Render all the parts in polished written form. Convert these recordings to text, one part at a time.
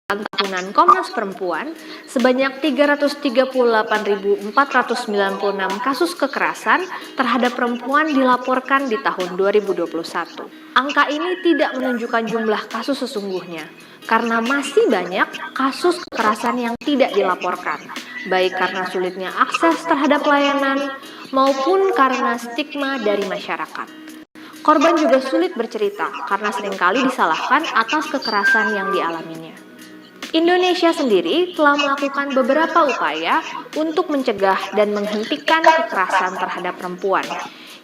tahunan Komnas Perempuan, sebanyak 338.496 kasus kekerasan terhadap perempuan dilaporkan di tahun 2021. Angka ini tidak menunjukkan jumlah kasus sesungguhnya, karena masih banyak kasus kekerasan yang tidak dilaporkan, baik karena sulitnya akses terhadap layanan maupun karena stigma dari masyarakat. Korban juga sulit bercerita karena seringkali disalahkan atas kekerasan yang dialaminya. Indonesia sendiri telah melakukan beberapa upaya untuk mencegah dan menghentikan kekerasan terhadap perempuan,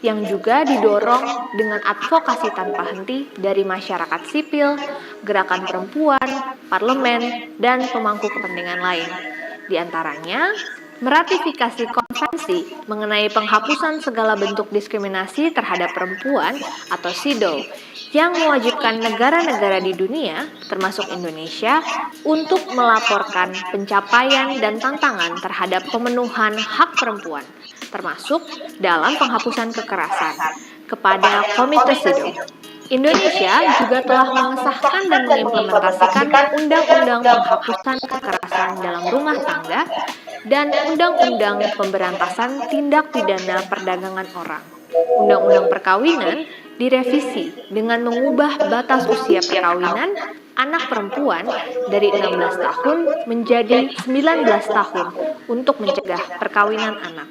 yang juga didorong dengan advokasi tanpa henti dari masyarakat sipil, gerakan perempuan, parlemen, dan pemangku kepentingan lain. Di antaranya, meratifikasi konvensi mengenai penghapusan segala bentuk diskriminasi terhadap perempuan atau CEDAW yang mewajibkan negara-negara di dunia, termasuk Indonesia, untuk melaporkan pencapaian dan tantangan terhadap pemenuhan hak perempuan, termasuk dalam penghapusan kekerasan, kepada Komite CEDAW. Indonesia juga telah mengesahkan dan mengimplementasikan Undang-Undang Penghapusan Kekerasan dalam Rumah Tangga dan Undang-Undang Pemberantasan Tindak Pidana Perdagangan Orang. Undang-Undang Perkawinan direvisi dengan mengubah batas usia perkawinan anak perempuan dari 16 tahun menjadi 19 tahun untuk mencegah perkawinan anak.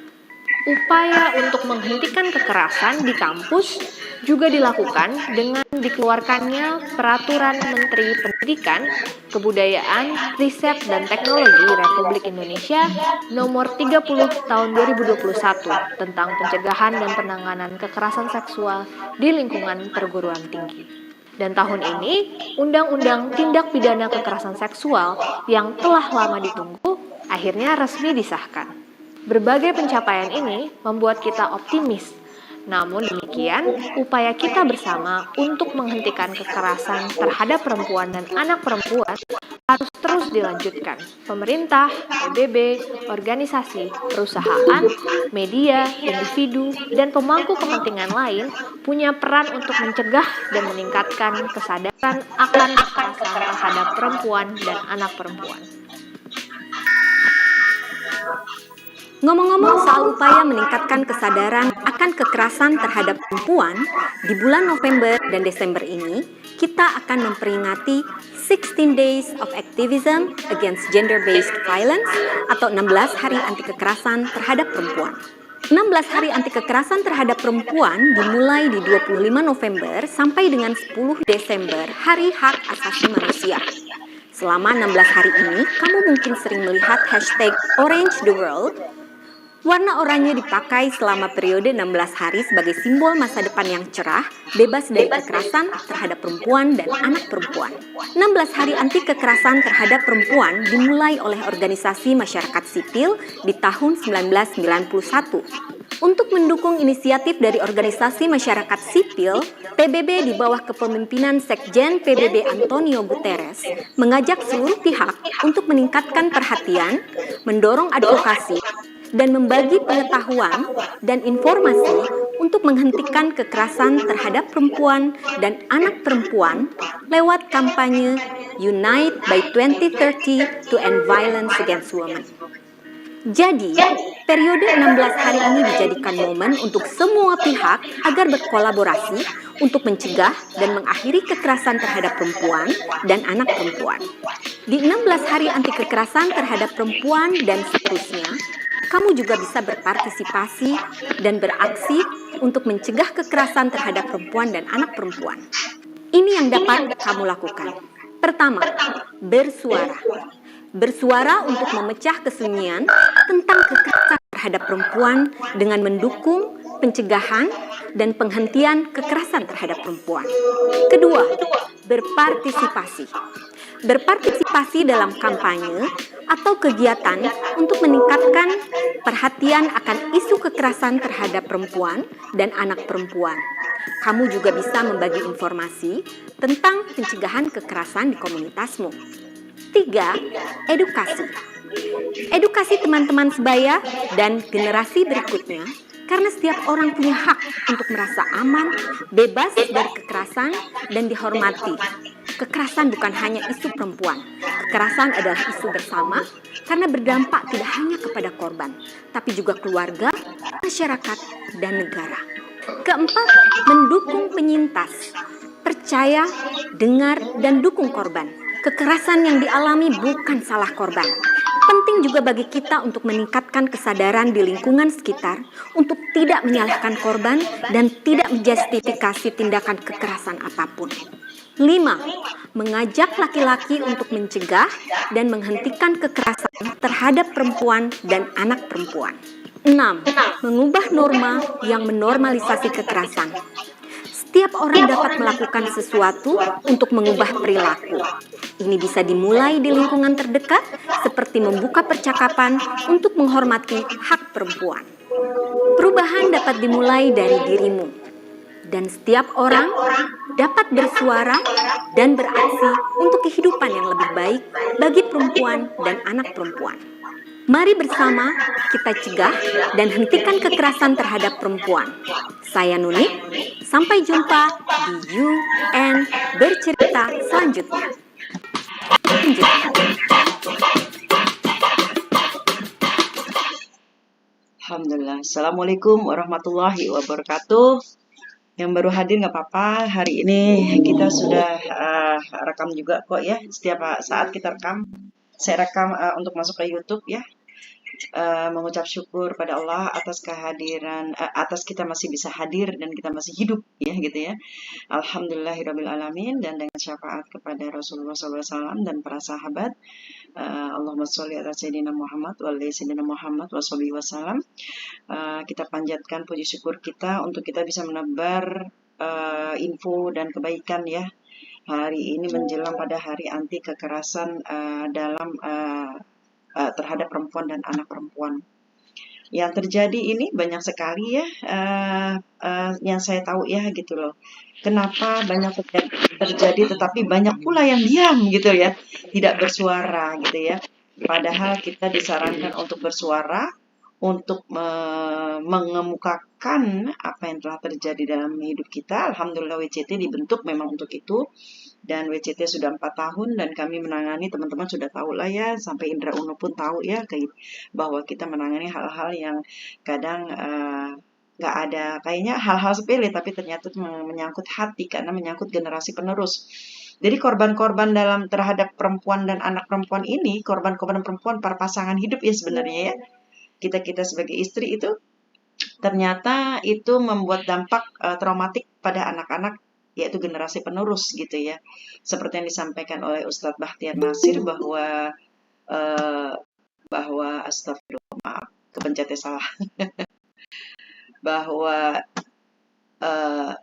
Upaya untuk menghentikan kekerasan di kampus juga dilakukan dengan dikeluarkannya Peraturan Menteri Pendidikan, Kebudayaan, Riset, dan Teknologi Republik Indonesia Nomor 30 Tahun 2021 tentang pencegahan dan penanganan kekerasan seksual di lingkungan perguruan tinggi. Dan tahun ini, Undang-Undang Tindak Pidana Kekerasan Seksual yang telah lama ditunggu akhirnya resmi disahkan. Berbagai pencapaian ini membuat kita optimis. Namun demikian, upaya kita bersama untuk menghentikan kekerasan terhadap perempuan dan anak perempuan harus terus dilanjutkan. Pemerintah, PBB, organisasi, perusahaan, media, individu, dan pemangku kepentingan lain punya peran untuk mencegah dan meningkatkan kesadaran akan kekerasan terhadap perempuan dan anak perempuan. Ngomong-ngomong soal upaya meningkatkan kesadaran akan kekerasan terhadap perempuan, di bulan November dan Desember ini, kita akan memperingati 16 Days of Activism Against Gender-Based Violence atau 16 Hari Anti Kekerasan Terhadap Perempuan. 16 Hari Anti Kekerasan Terhadap Perempuan dimulai di 25 November sampai dengan 10 Desember, Hari Hak Asasi Manusia. Selama 16 hari ini, kamu mungkin sering melihat hashtag Orange the World. Warna oranye dipakai selama periode 16 hari sebagai simbol masa depan yang cerah, bebas dari kekerasan terhadap perempuan dan anak perempuan. 16 hari anti kekerasan terhadap perempuan dimulai oleh organisasi masyarakat sipil di tahun 1991. Untuk mendukung inisiatif dari organisasi masyarakat sipil, PBB di bawah kepemimpinan Sekjen PBB Antonio Guterres mengajak seluruh pihak untuk meningkatkan perhatian, mendorong advokasi, dan membagi pengetahuan dan informasi untuk menghentikan kekerasan terhadap perempuan dan anak perempuan lewat kampanye Unite by 2030 to End Violence Against Women. Jadi, periode 16 hari ini dijadikan momen untuk semua pihak agar berkolaborasi untuk mencegah dan mengakhiri kekerasan terhadap perempuan dan anak perempuan. Di 16 hari anti kekerasan terhadap perempuan dan seterusnya, kamu juga bisa berpartisipasi dan beraksi untuk mencegah kekerasan terhadap perempuan dan anak perempuan. Ini yang dapat kamu lakukan. Pertama, bersuara. Bersuara untuk memecah kesunyian tentang kekerasan terhadap perempuan dengan mendukung pencegahan dan penghentian kekerasan terhadap perempuan. Kedua, berpartisipasi. Berpartisipasi dalam kampanye atau kegiatan untuk meningkatkan perhatian akan isu kekerasan terhadap perempuan dan anak perempuan. Kamu juga bisa membagi informasi tentang pencegahan kekerasan di komunitasmu. 3. Edukasi. Edukasi teman-teman sebaya dan generasi berikutnya karena setiap orang punya hak untuk merasa aman, bebas dari kekerasan, dan dihormati. kekerasan bukan hanya isu perempuan. Kekerasan adalah isu bersama karena berdampak tidak hanya kepada korban, tapi juga keluarga, masyarakat, dan negara. Keempat, mendukung penyintas. Percaya, dengar, dan dukung korban. Kekerasan yang dialami bukan salah korban. Penting juga bagi kita untuk meningkatkan kesadaran di lingkungan sekitar untuk tidak menyalahkan korban dan tidak menjustifikasi tindakan kekerasan apapun. 5. Mengajak laki-laki untuk mencegah dan menghentikan kekerasan terhadap perempuan dan anak perempuan. 6. Mengubah norma yang menormalisasi kekerasan. Setiap orang dapat melakukan sesuatu untuk mengubah perilaku. Ini bisa dimulai di lingkungan terdekat, seperti membuka percakapan untuk menghormati hak perempuan. Perubahan dapat dimulai dari dirimu, dan setiap orang dapat bersuara dan beraksi untuk kehidupan yang lebih baik bagi perempuan dan anak perempuan. Mari bersama kita cegah dan hentikan kekerasan terhadap perempuan. Saya Nuni, sampai jumpa di UN Bercerita selanjutnya. Alhamdulillah. Assalamualaikum warahmatullahi wabarakatuh. Yang baru hadir nggak apa-apa. Hari ini kita sudah rekam juga kok ya. Setiap saat kita rekam. Saya rekam untuk masuk ke YouTube ya. Mengucap syukur pada Allah atas kehadiran, atas kita masih bisa hadir dan kita masih hidup ya gitu ya. Alhamdulillahirabbil alamin, dan dengan syafaat kepada Rasulullah SAW dan para sahabat. Allahumma sholli ala sayyidina Muhammad wa ala sayyidina Muhammad wa sholli wasallam. Kita panjatkan puji syukur kita untuk kita bisa menebar info dan kebaikan ya. Hari ini menjelang pada hari anti kekerasan dalam terhadap perempuan dan anak perempuan. Yang terjadi ini banyak sekali ya, yang saya tahu ya gitu loh. Kenapa banyak terjadi tetapi banyak pula yang diam gitu ya, tidak bersuara gitu ya. Padahal kita disarankan untuk bersuara, untuk mengemukakan apa yang telah terjadi dalam hidup kita. Alhamdulillah WCT dibentuk memang untuk itu. Dan WCT sudah 4 tahun dan kami menangani, teman-teman sudah tahu lah ya, sampai Indra Uno pun tahu ya bahwa kita menangani hal-hal yang kadang nggak ada, kayaknya hal-hal sepele tapi ternyata menyangkut hati karena menyangkut generasi penerus. Jadi korban-korban dalam terhadap perempuan dan anak perempuan ini, korban-korban perempuan para pasangan hidup ya sebenarnya ya. Kita sebagai istri itu ternyata itu membuat dampak traumatik pada anak-anak, yaitu generasi penerus gitu ya. Seperti yang disampaikan oleh Ustadz Bahtiar Nasir bahwa astagfirullah, maaf, kepencetnya salah. Bahwa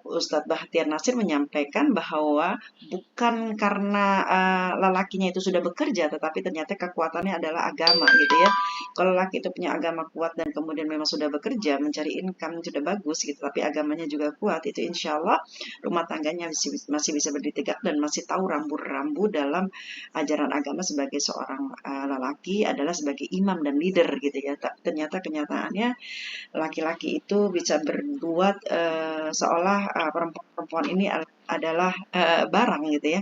Ustadz Bahtiar Nasir menyampaikan bahwa bukan karena lelakinya itu sudah bekerja, tetapi ternyata kekuatannya adalah agama gitu ya. Kalau laki itu punya agama kuat dan kemudian memang sudah bekerja, mencari income sudah bagus gitu, tapi agamanya juga kuat, itu insya Allah rumah tangganya masih bisa berdiri tegak dan masih tahu rambu-rambu dalam ajaran agama sebagai seorang lelaki adalah sebagai imam dan leader gitu ya. Ternyata kenyataannya laki-laki itu bisa berbuat seolah perempuan ini adalah barang gitu ya,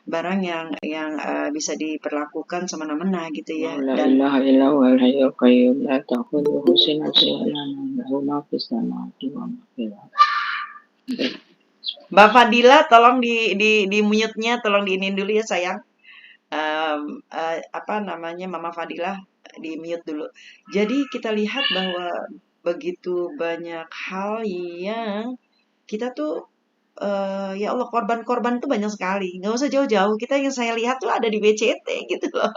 barang yang bisa diperlakukan semena-mena gitu ya. La Dan ilaha illallah al-hayyul qayyum la ta'khudhuhu sinatun wa la nawm lahu ma fis samawati wa ma fil ardh. Mbak Fadila tolong di mute-nya, tolong diinin dulu ya sayang. Mama Fadila di mute dulu. Jadi kita lihat bahwa begitu banyak hal yang kita tuh ya Allah, korban-korban tuh banyak sekali. Nggak usah jauh-jauh, kita yang saya lihat tuh ada di WCT gitu loh.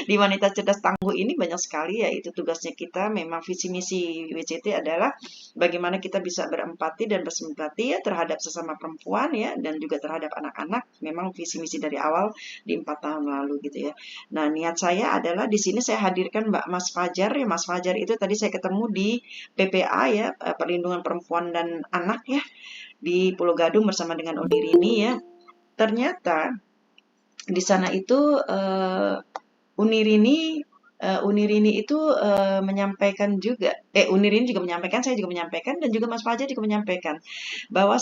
Di Wanita Cerdas Tangguh ini banyak sekali ya, itu tugasnya kita. Memang visi misi WCT adalah bagaimana kita bisa berempati dan bersimpati ya terhadap sesama perempuan ya, dan juga terhadap anak-anak. Memang visi misi dari awal di 4 tahun lalu gitu ya. Nah, niat saya adalah di sini saya hadirkan Mas Fajar ya. Mas Fajar itu tadi saya ketemu di PPA ya, Perlindungan Perempuan dan Anak ya, di Pulau Gadung bersama dengan Unirini ya. Ternyata di sana itu Unirini itu menyampaikan juga, Unirini juga menyampaikan, saya juga menyampaikan, dan juga Mas Fajar juga menyampaikan bahwa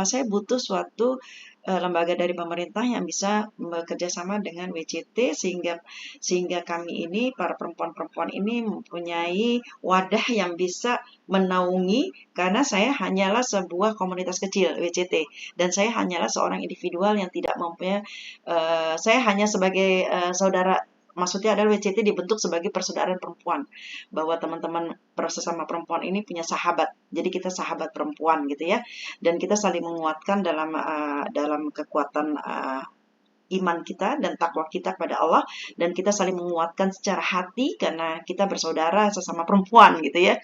saya butuh suatu lembaga dari pemerintah yang bisa bekerja sama dengan WCT sehingga kami ini para perempuan-perempuan ini mempunyai wadah yang bisa menaungi, karena saya hanyalah sebuah komunitas kecil WCT dan saya hanyalah seorang individual yang tidak mempunyai saya hanya sebagai saudara. Maksudnya adalah WCT dibentuk sebagai persaudaraan perempuan, bahwa teman-teman sesama perempuan ini punya sahabat. Jadi kita sahabat perempuan gitu ya, dan kita saling menguatkan dalam kekuatan iman kita dan takwa kita kepada Allah, dan kita saling menguatkan secara hati karena kita bersaudara sesama perempuan gitu ya.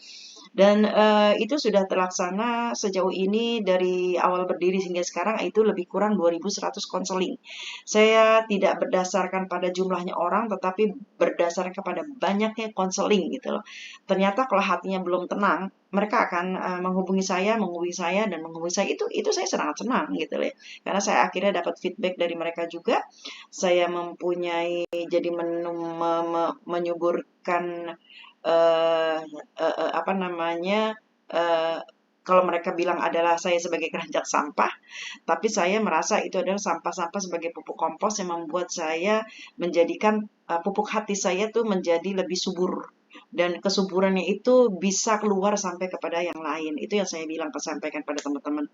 Dan itu sudah terlaksana sejauh ini dari awal berdiri hingga sekarang, itu lebih kurang 2.100 konseling. Saya tidak berdasarkan pada jumlahnya orang, tetapi berdasarkan kepada banyaknya konseling gitu loh. Ternyata kalau hatinya belum tenang, mereka akan menghubungi saya, dan menghubungi saya, itu saya sangat senang gitu loh. Karena saya akhirnya dapat feedback dari mereka juga. Saya mempunyai jadi menyuburkan apa namanya, kalau mereka bilang adalah saya sebagai keranjang sampah, tapi saya merasa itu adalah sampah-sampah sebagai pupuk kompos yang membuat saya menjadikan pupuk hati saya tuh menjadi lebih subur, dan kesuburannya itu bisa keluar sampai kepada yang lain. Itu yang saya bilang, sampaikan pada teman-teman.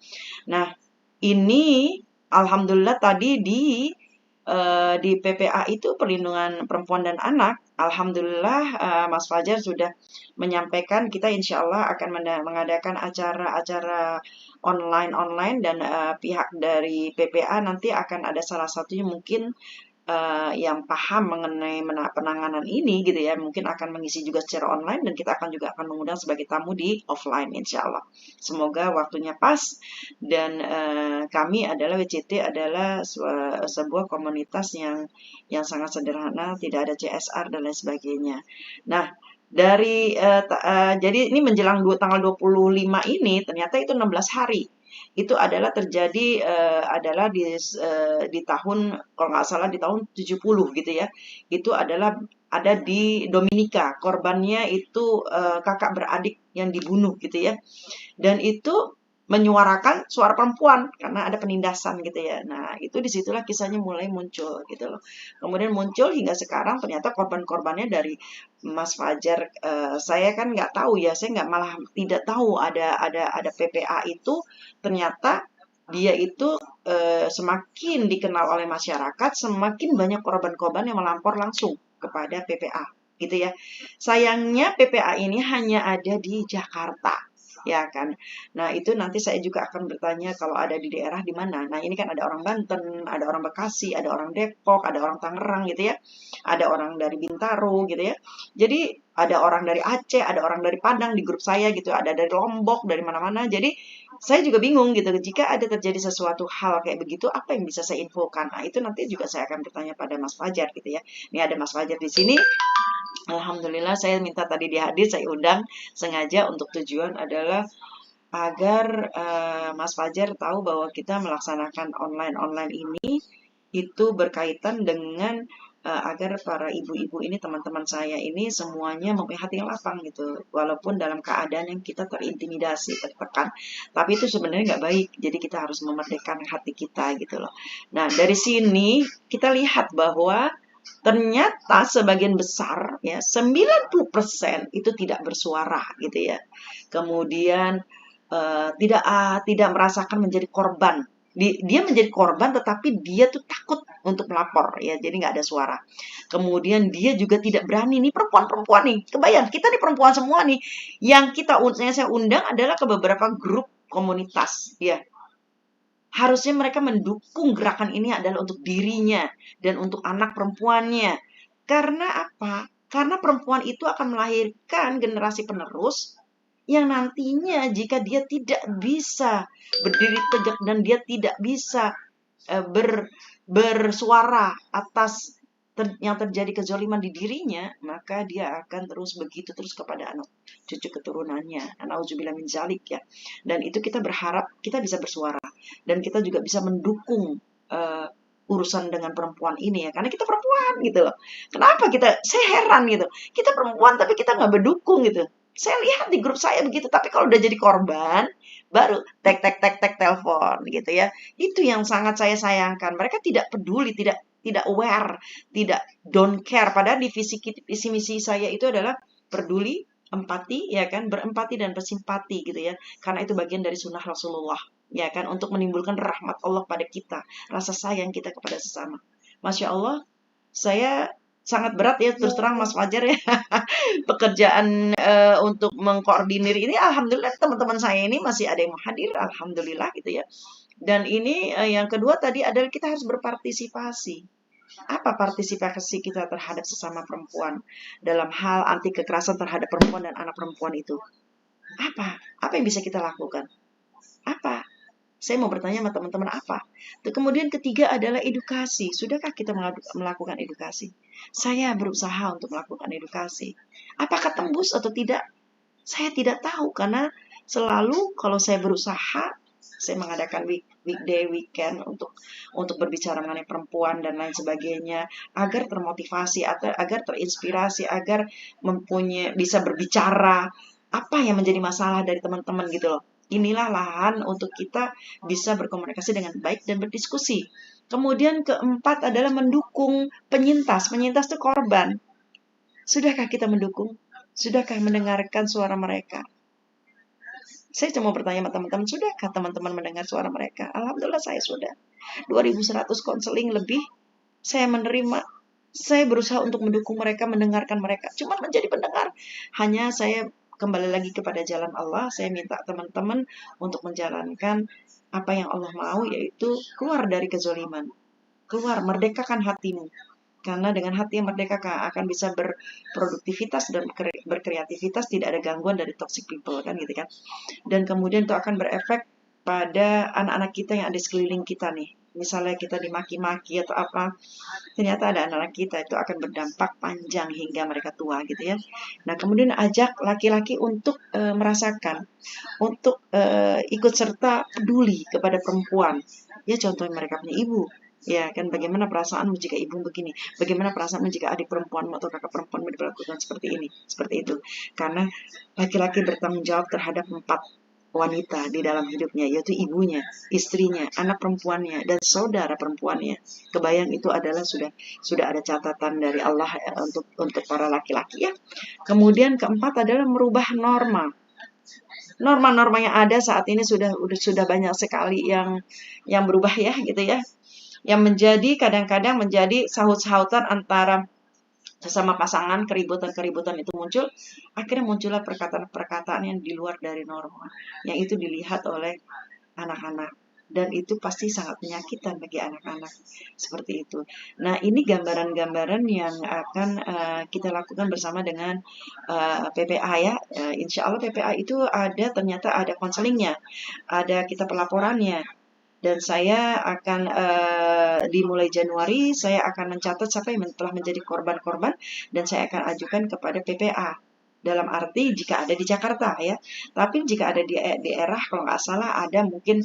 Nah, ini alhamdulillah tadi di PPA itu perlindungan perempuan dan anak, alhamdulillah Mas Fajar sudah menyampaikan kita insya Allah akan mengadakan acara-acara online dan pihak dari PPA nanti akan ada salah satunya mungkin yang paham mengenai penanganan ini gitu ya, mungkin akan mengisi juga secara online, dan kita juga akan mengundang sebagai tamu di offline insya Allah. Semoga waktunya pas, dan kami adalah WCT adalah sebuah komunitas yang sangat sederhana, tidak ada CSR dan lain sebagainya. Nah, jadi ini menjelang tanggal 25 ini ternyata itu 16 hari. Itu adalah terjadi adalah di tahun, kalau nggak salah di tahun 70 gitu ya. Itu adalah ada di Dominika, korbannya itu kakak beradik yang dibunuh gitu ya. Dan itu menyuarakan suara perempuan karena ada penindasan gitu ya. Nah, itu disitulah kisahnya mulai muncul gitu loh. Kemudian muncul hingga sekarang ternyata korban-korbannya dari Mas Fajar. Saya kan nggak tahu ya, saya nggak, malah tidak tahu ada PPA itu. Ternyata dia itu semakin dikenal oleh masyarakat, semakin banyak korban-korban yang melapor langsung kepada PPA gitu ya. Sayangnya PPA ini hanya ada di Jakarta, ya kan. Nah, itu nanti saya juga akan bertanya kalau ada di daerah di mana. Nah, ini kan ada orang Banten, ada orang Bekasi, ada orang Depok, ada orang Tangerang gitu ya. Ada orang dari Bintaro gitu ya. Jadi ada orang dari Aceh, ada orang dari Padang di grup saya gitu, ada dari Lombok, dari mana-mana. Jadi saya juga bingung gitu, jika ada terjadi sesuatu hal kayak begitu, apa yang bisa saya infokan? Nah, itu nanti juga saya akan bertanya pada Mas Fajar gitu ya. Ini ada Mas Fajar di sini. Alhamdulillah saya minta tadi dihadir, saya undang sengaja untuk tujuan adalah agar Mas Fajar tahu bahwa kita melaksanakan online ini itu berkaitan dengan agar para ibu-ibu ini, teman-teman saya ini semuanya mempunyai hati yang lapang gitu, walaupun dalam keadaan yang kita terintimidasi, tertekan, tapi itu sebenarnya nggak baik. Jadi kita harus memerdekakan hati kita gitu loh. Nah, dari sini kita lihat bahwa ternyata sebagian besar ya 90% itu tidak bersuara gitu ya. Kemudian tidak merasakan menjadi korban. Dia menjadi korban tetapi dia tuh takut untuk melapor ya, jadi nggak ada suara. Kemudian dia juga tidak berani, nih perempuan-perempuan nih, kebayang kita nih perempuan semua nih, yang saya undang adalah ke beberapa grup komunitas ya. Harusnya mereka mendukung gerakan ini adalah untuk dirinya dan untuk anak perempuannya. Karena apa? Karena perempuan itu akan melahirkan generasi penerus yang nantinya jika dia tidak bisa berdiri tegak dan dia tidak bisa bersuara atas yang terjadi kezaliman di dirinya, maka dia akan terus begitu terus kepada anak cucu keturunannya. Nauzubillah min zalik ya. Dan itu kita berharap kita bisa bersuara dan kita juga bisa mendukung urusan dengan perempuan ini ya, karena kita perempuan gitu loh. Kenapa saya heran gitu, kita perempuan tapi kita nggak berdukung gitu. Saya lihat di grup saya begitu, tapi kalau udah jadi korban, baru tek tek tek tek telepon gitu ya. Itu yang sangat saya sayangkan. Mereka tidak peduli, tidak aware, tidak don't care. Padahal di visi misi saya itu adalah peduli, empati, ya kan, berempati dan bersimpati gitu ya. Karena itu bagian dari sunnah Rasulullah, ya kan, untuk menimbulkan rahmat Allah pada kita, rasa sayang kita kepada sesama. Masya Allah, saya sangat berat ya terus terang Mas Fajar ya pekerjaan untuk mengkoordinir ini. Alhamdulillah teman-teman saya ini masih ada yang hadir, alhamdulillah gitu ya. Dan ini yang kedua tadi adalah kita harus berpartisipasi. Apa partisipasi kita terhadap sesama perempuan dalam hal anti kekerasan terhadap perempuan dan anak perempuan itu? Apa yang bisa kita lakukan? Apa? Saya mau bertanya sama teman-teman apa? Kemudian ketiga adalah edukasi. Sudahkah kita melakukan edukasi? Saya berusaha untuk melakukan edukasi. Apakah tembus atau tidak? Saya tidak tahu karena selalu kalau saya berusaha, saya mengadakan weekday, weekend untuk berbicara mengenai perempuan dan lain sebagainya, agar termotivasi, agar terinspirasi, agar bisa berbicara apa yang menjadi masalah dari teman-teman gitu loh. Inilah lahan untuk kita bisa berkomunikasi dengan baik dan berdiskusi. Kemudian keempat adalah mendukung penyintas. Penyintas itu korban. Sudahkah kita mendukung? Sudahkah mendengarkan suara mereka? Saya cuma bertanya sama teman-teman, sudahkah teman-teman mendengar suara mereka? Alhamdulillah saya sudah. 2.100 konseling lebih saya menerima. Saya berusaha untuk mendukung mereka, mendengarkan mereka. Cuma menjadi pendengar. Hanya saya kembali lagi kepada jalan Allah. Saya minta teman-teman untuk menjalankan apa yang Allah mau, yaitu keluar dari kezaliman. Keluar, merdekakan hatimu. Karena dengan hati yang merdeka akan bisa berproduktivitas dan berkreativitas, tidak ada gangguan dari toxic people kan gitu kan. Dan kemudian itu akan berefek pada anak-anak kita yang ada di sekeliling kita nih. Misalnya kita dimaki-maki atau apa, ternyata ada anak-anak kita, itu akan berdampak panjang hingga mereka tua gitu ya. Nah kemudian ajak laki-laki untuk merasakan, untuk ikut serta peduli kepada perempuan. Ya contohnya mereka punya ibu. Ya kan, bagaimana perasaanmu jika ibu begini, bagaimana perasaanmu jika adik perempuanmu atau kakak perempuanmu diperlakukan seperti ini, seperti itu. Karena laki-laki bertanggung jawab terhadap 4 wanita di dalam hidupnya, yaitu ibunya, istrinya, anak perempuannya, dan saudara perempuannya. Kebayang itu adalah sudah ada catatan dari Allah untuk para laki-laki ya. Kemudian keempat adalah merubah norma. Norma-norma yang ada saat ini sudah banyak sekali yang berubah ya gitu ya. Yang menjadi kadang-kadang menjadi sahut-sahutan antara sesama pasangan, keributan-keributan itu muncul, akhirnya muncullah perkataan-perkataan yang di luar dari norma, yang itu dilihat oleh anak-anak, dan itu pasti sangat menyakitkan bagi anak-anak, seperti itu. Nah, ini gambaran-gambaran yang akan kita lakukan bersama dengan PPA ya. Insya Allah PPA itu ternyata ada konselingnya, ada kita pelaporannya. Dan saya akan dimulai Januari, saya akan mencatat siapa yang telah menjadi korban-korban, dan saya akan ajukan kepada PPA. Dalam arti jika ada di Jakarta ya, tapi jika ada di daerah, kalau nggak salah ada mungkin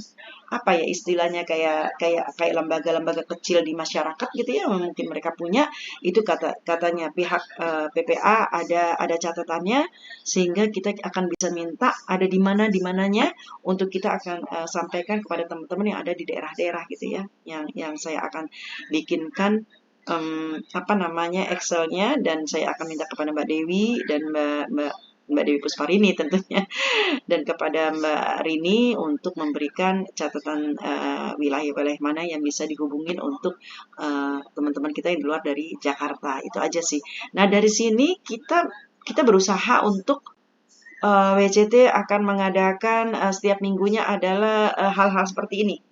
apa ya istilahnya kayak lembaga-lembaga kecil di masyarakat gitu ya, mungkin mereka punya itu katanya pihak PPA ada catatannya, sehingga kita akan bisa minta ada di mananya untuk kita akan sampaikan kepada teman-teman yang ada di daerah-daerah gitu ya, yang saya akan bikinkan Excel-nya, dan saya akan minta kepada Mbak Dewi dan Mbak Dewi Pusparini tentunya, dan kepada Mbak Rini untuk memberikan catatan wilayah-wilayah mana yang bisa dihubungin untuk teman-teman kita yang di luar dari Jakarta. Itu aja sih. Nah dari sini kita berusaha untuk WCT akan mengadakan setiap minggunya adalah hal-hal seperti ini.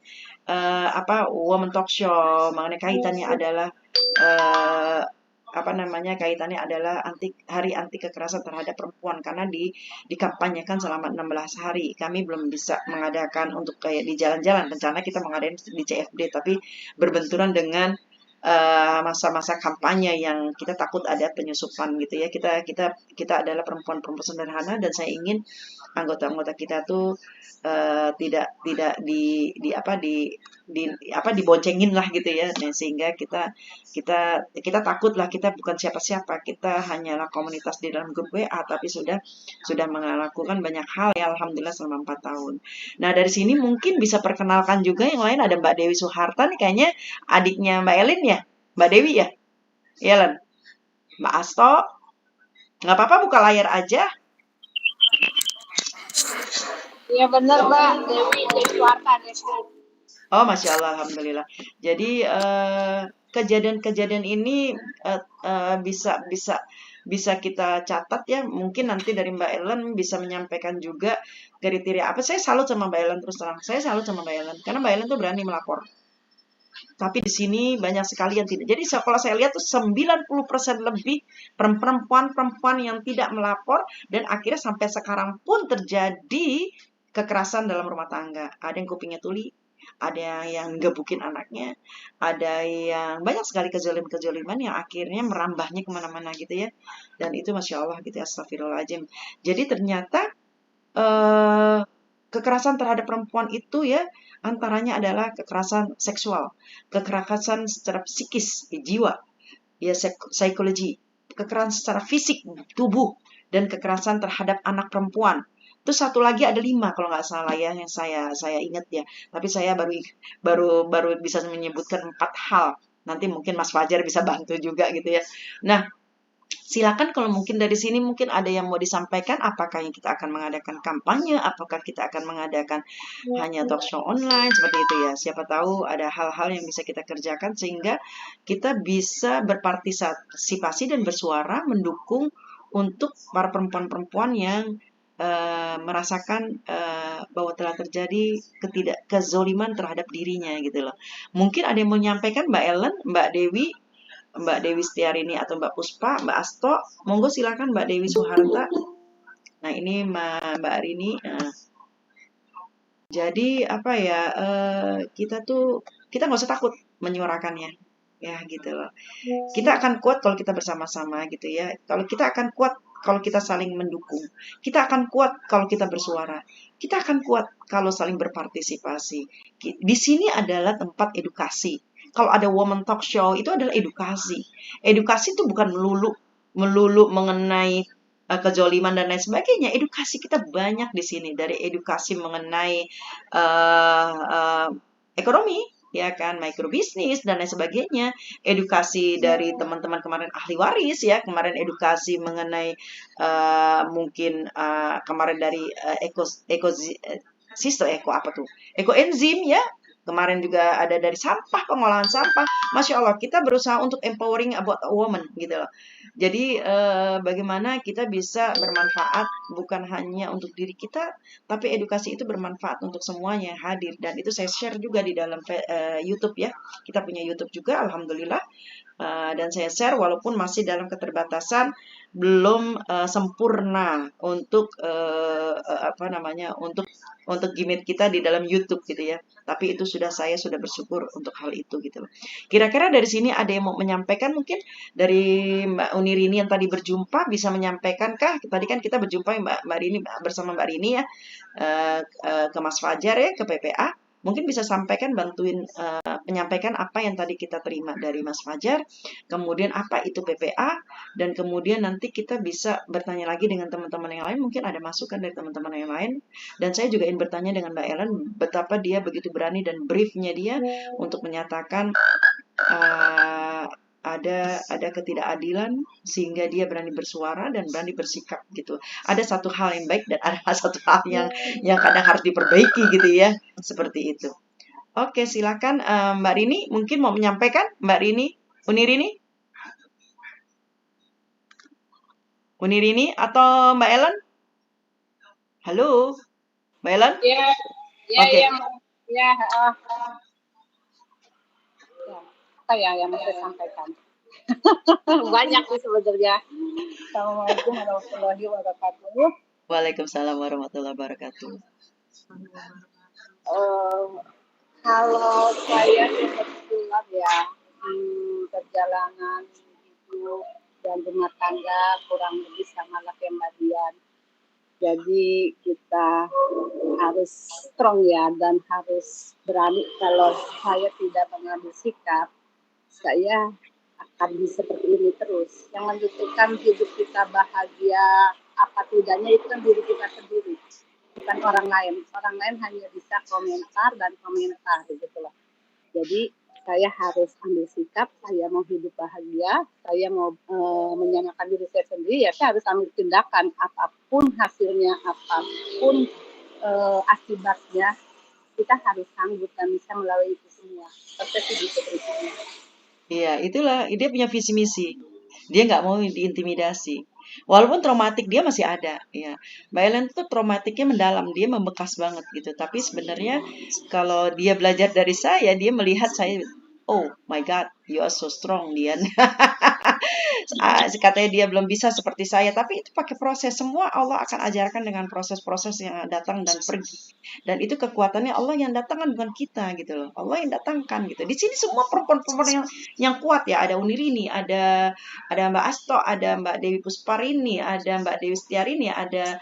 Women Talk Show, mengenai kaitannya adalah kaitannya adalah hari anti kekerasan terhadap perempuan, karena dikampanyekan selama 16 hari. Kami belum bisa mengadakan untuk kayak di jalan-jalan, rencana kita mengadakan di CFD, tapi berbenturan dengan masa-masa kampanye yang kita takut ada penyusupan gitu ya. Kita adalah perempuan-perempuan sederhana, dan saya ingin anggota-anggota kita tuh tidak diboncengin lah gitu ya. Dan sehingga kita takut lah, kita bukan siapa-siapa, kita hanyalah komunitas di dalam grup WA, tapi sudah melakukan banyak hal ya alhamdulillah selama 4 tahun. Nah, dari sini mungkin bisa perkenalkan juga yang lain, ada Mbak Dewi Suharta nih, kayaknya adiknya Mbak Elin ya, Mbak Dewi ya, iya Len, Mbak Asto, nggak apa-apa buka layar aja. Iya benar Mbak, Dewi Suarta Dewi. Oh, Masya Allah, Alhamdulillah. Jadi kejadian-kejadian ini bisa kita catat ya. Mungkin nanti dari Mbak Ellen bisa menyampaikan juga kriteria apa. Saya salut sama Mbak Ellen, terus terang. Saya salut sama Mbak Ellen karena Mbak Ellen tuh berani melapor. Tapi di sini banyak sekali yang tidak. Jadi kalau saya lihat tuh 90% lebih perempuan yang tidak melapor, dan akhirnya sampai sekarang pun terjadi kekerasan dalam rumah tangga. Ada yang kupingnya tuli, ada yang gebukin anaknya, ada yang banyak sekali kezaliman yang akhirnya merambahnya kemana-mana gitu ya. Dan itu Masya Allah gitu ya, astagfirullahaladzim. Jadi ternyata kekerasan terhadap perempuan itu ya antaranya adalah kekerasan seksual, kekerasan secara psikis, jiwa, ya psikologi, kekerasan secara fisik, tubuh, dan kekerasan terhadap anak perempuan. Terus satu lagi ada 5 kalau nggak salah ya yang saya ingat ya. Tapi saya baru bisa menyebutkan 4 hal. Nanti mungkin Mas Fajar bisa bantu juga gitu ya. Nah, silakan kalau mungkin dari sini mungkin ada yang mau disampaikan, apakah yang kita akan mengadakan kampanye, apakah kita akan mengadakan hanya talk show online seperti itu ya. Siapa tahu ada hal-hal yang bisa kita kerjakan sehingga kita bisa berpartisipasi dan bersuara mendukung untuk para perempuan-perempuan yang merasakan bahwa telah terjadi kezoliman terhadap dirinya gitu loh. Mungkin ada yang mau menyampaikan, Mbak Ellen, Mbak Dewi Setiarini atau Mbak Puspa, Mbak Asto, monggo silakan Mbak Dewi Suharta. Nah ini Mbak Arini. Jadi apa ya, kita nggak usah takut menyuarakannya, ya gitu loh. Kita akan kuat kalau kita bersama-sama gitu ya. Kalau kita akan kuat kalau kita saling mendukung. Kita akan kuat kalau kita bersuara. Kita akan kuat kalau saling berpartisipasi. Di sini adalah tempat edukasi. Kalau ada woman talk show itu adalah edukasi. Edukasi itu bukan melulu mengenai kezoliman dan lain sebagainya. Edukasi kita banyak di sini, dari edukasi mengenai ekonomi, ya kan, mikrobisnis dan lain sebagainya, edukasi dari teman-teman kemarin ahli waris ya, kemarin edukasi mengenai mungkin kemarin dari ekoenzim ya, kemarin juga ada dari sampah, pengolahan sampah. Masya Allah, kita berusaha untuk empowering about a woman gitu loh. Jadi bagaimana kita bisa bermanfaat bukan hanya untuk diri kita, tapi edukasi itu bermanfaat untuk semuanya yang hadir. Dan itu saya share juga di dalam YouTube ya. Kita punya YouTube juga, alhamdulillah. Dan saya share walaupun masih dalam keterbatasan, belum sempurna untuk untuk gimmick kita di dalam YouTube gitu ya. Tapi itu saya sudah bersyukur untuk hal itu gitu loh. Kira-kira dari sini ada yang mau menyampaikan, mungkin dari Mbak Unirini yang tadi berjumpa bisa menyampaikan kah? Tadi kan kita berjumpa Mbak Rini bersama Mbak Rini ya, ke Mas Fajar ya, ke PPA. Mungkin bisa sampaikan, bantuin menyampaikan apa yang tadi kita terima dari Mas Fajar, kemudian apa itu PPA, dan kemudian nanti kita bisa bertanya lagi dengan teman-teman yang lain, mungkin ada masukan dari teman-teman yang lain. Dan saya juga ingin bertanya dengan Mbak Ellen, betapa dia begitu berani dan briefnya dia untuk menyatakan ada ketidakadilan sehingga dia berani bersuara dan berani bersikap gitu. Ada satu hal yang baik dan ada satu hal yang kadang harus diperbaiki gitu ya, seperti itu. Oke, silakan Mbak Rini mungkin mau menyampaikan, Mbak Rini, Unirini atau Mbak Ellen? Halo, Mbak Ellen? Ya, Oke. Ya. Apa ya yang saya sampaikan? Banyak sih sebenarnya. Assalamualaikum warahmatullahi wabarakatuh. Waalaikumsalam warahmatullahi wabarakatuh. Kalau saya kebetulan ya di perjalanan hidup dan rumah tangga kurang lebih sama lah kayak Mbak Dian. Jadi kita harus strong ya dan harus berani. Kalau saya tidak mengambil sikap, saya akan seperti ini terus. Yang menentukan hidup kita bahagia apa tidaknya itu kan diri kita sendiri, bukan orang lain. Orang lain hanya bisa komentar dan komentar gitu loh. Jadi saya harus ambil sikap, saya mau hidup bahagia, saya mau menyamakan diri saya sendiri, ya saya harus ambil tindakan apapun hasilnya, apapun akibatnya, kita harus sanggup dan bisa melalui itu semua. Proses hidup berikutnya. Iya, itulah dia punya visi misi. Dia nggak mau diintimidasi. Walaupun traumatik dia masih ada, ya. Mbak Ellen tuh traumatiknya mendalam, dia membekas banget gitu. Tapi sebenarnya kalau dia belajar dari saya, dia melihat saya, oh my God, you are so strong, Dian. Katanya dia belum bisa seperti saya, tapi itu pakai proses. Semua Allah akan ajarkan dengan proses-proses yang datang dan pergi. Dan itu kekuatannya Allah yang datangkan, bukan kita gitu loh. Allah yang datangkan gitu. Di sini semua perempuan-perempuan yang kuat ya. Ada Unirini, ada Mbak Asto, ada Mbak Dewi Pusparini, ada Mbak Dewi Setiarini, ada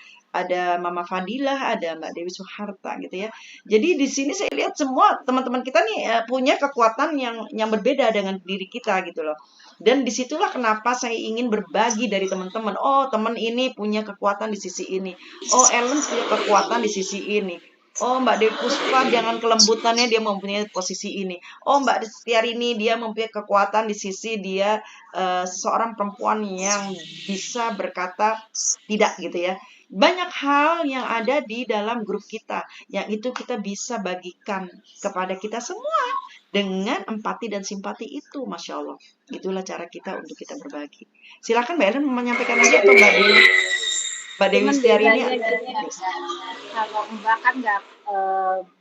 Mama Fadilah, ada Mbak Dewi Suharta gitu ya. Jadi di sini saya lihat semua teman-teman kita nih punya kekuatan yang berbeda dengan diri kita gitu loh. Dan disitulah kenapa saya ingin berbagi dari teman-teman. Oh, teman ini punya kekuatan di sisi ini. Oh, Ellen punya kekuatan di sisi ini. Oh, Mbak Dewi Puspa dengan kelembutannya dia mempunyai posisi ini. Oh, Mbak Setiarini dia mempunyai kekuatan di sisi dia seorang perempuan yang bisa berkata tidak gitu ya. Banyak hal yang ada di dalam grup kita yang itu kita bisa bagikan kepada kita semua dengan empati dan simpati itu, Masya Allah. Itulah cara kita untuk kita berbagi. Silakan Mbak Ellen menyampaikan lagi atau Mbak Dewi Cuman Setiarini. bedanya gini, kalau Mbak kan nggak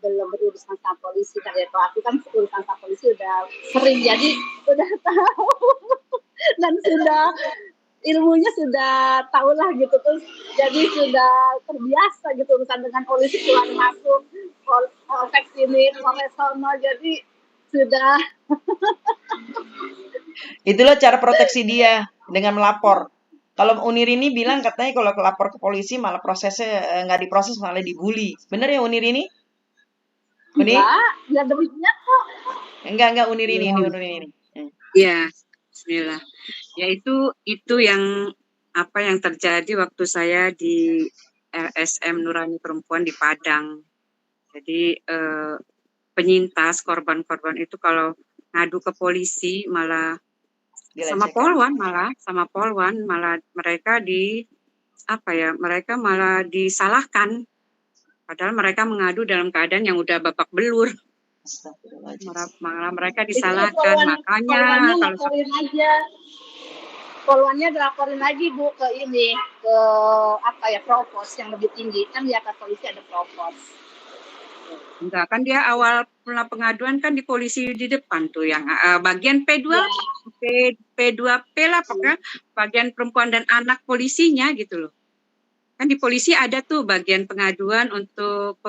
belum berurusan sama polisi kan ya. Kalau aku kan urusan sama polisi udah sering, jadi udah tahu dan sudah ilmunya sudah tahu lah gitu, terus jadi sudah terbiasa gitu urusan dengan polisi, keluar masuk polsek sini polres sono, jadi sudah. Itulah cara proteksi dia dengan melapor. Kalau Unirini bilang katanya kalau lapor ke polisi malah prosesnya nggak diproses, malah dibully. Bener ya Unirini? Uni? Enggak demikian kok. Enggak Unirini, ini Unirini. Ya, bismillah. Ya itu yang apa yang terjadi waktu saya di LSM Nurani Perempuan di Padang. Jadi penyintas korban-korban itu kalau ngadu ke polisi malah sama polwan malah mereka mereka malah disalahkan, padahal mereka mengadu dalam keadaan yang udah babak belur. Malah mereka disalahkan. Makanya polwannya dilaporin lagi Bu ke ini, ke provos yang lebih tinggi, kan di atas polisi ada provos. Enggak, kan dia awal pengaduan kan di polisi di depan tuh yang bagian P2 P2P lah pokoknya, bagian perempuan dan anak polisinya gitu loh. Kan di polisi ada tuh bagian pengaduan untuk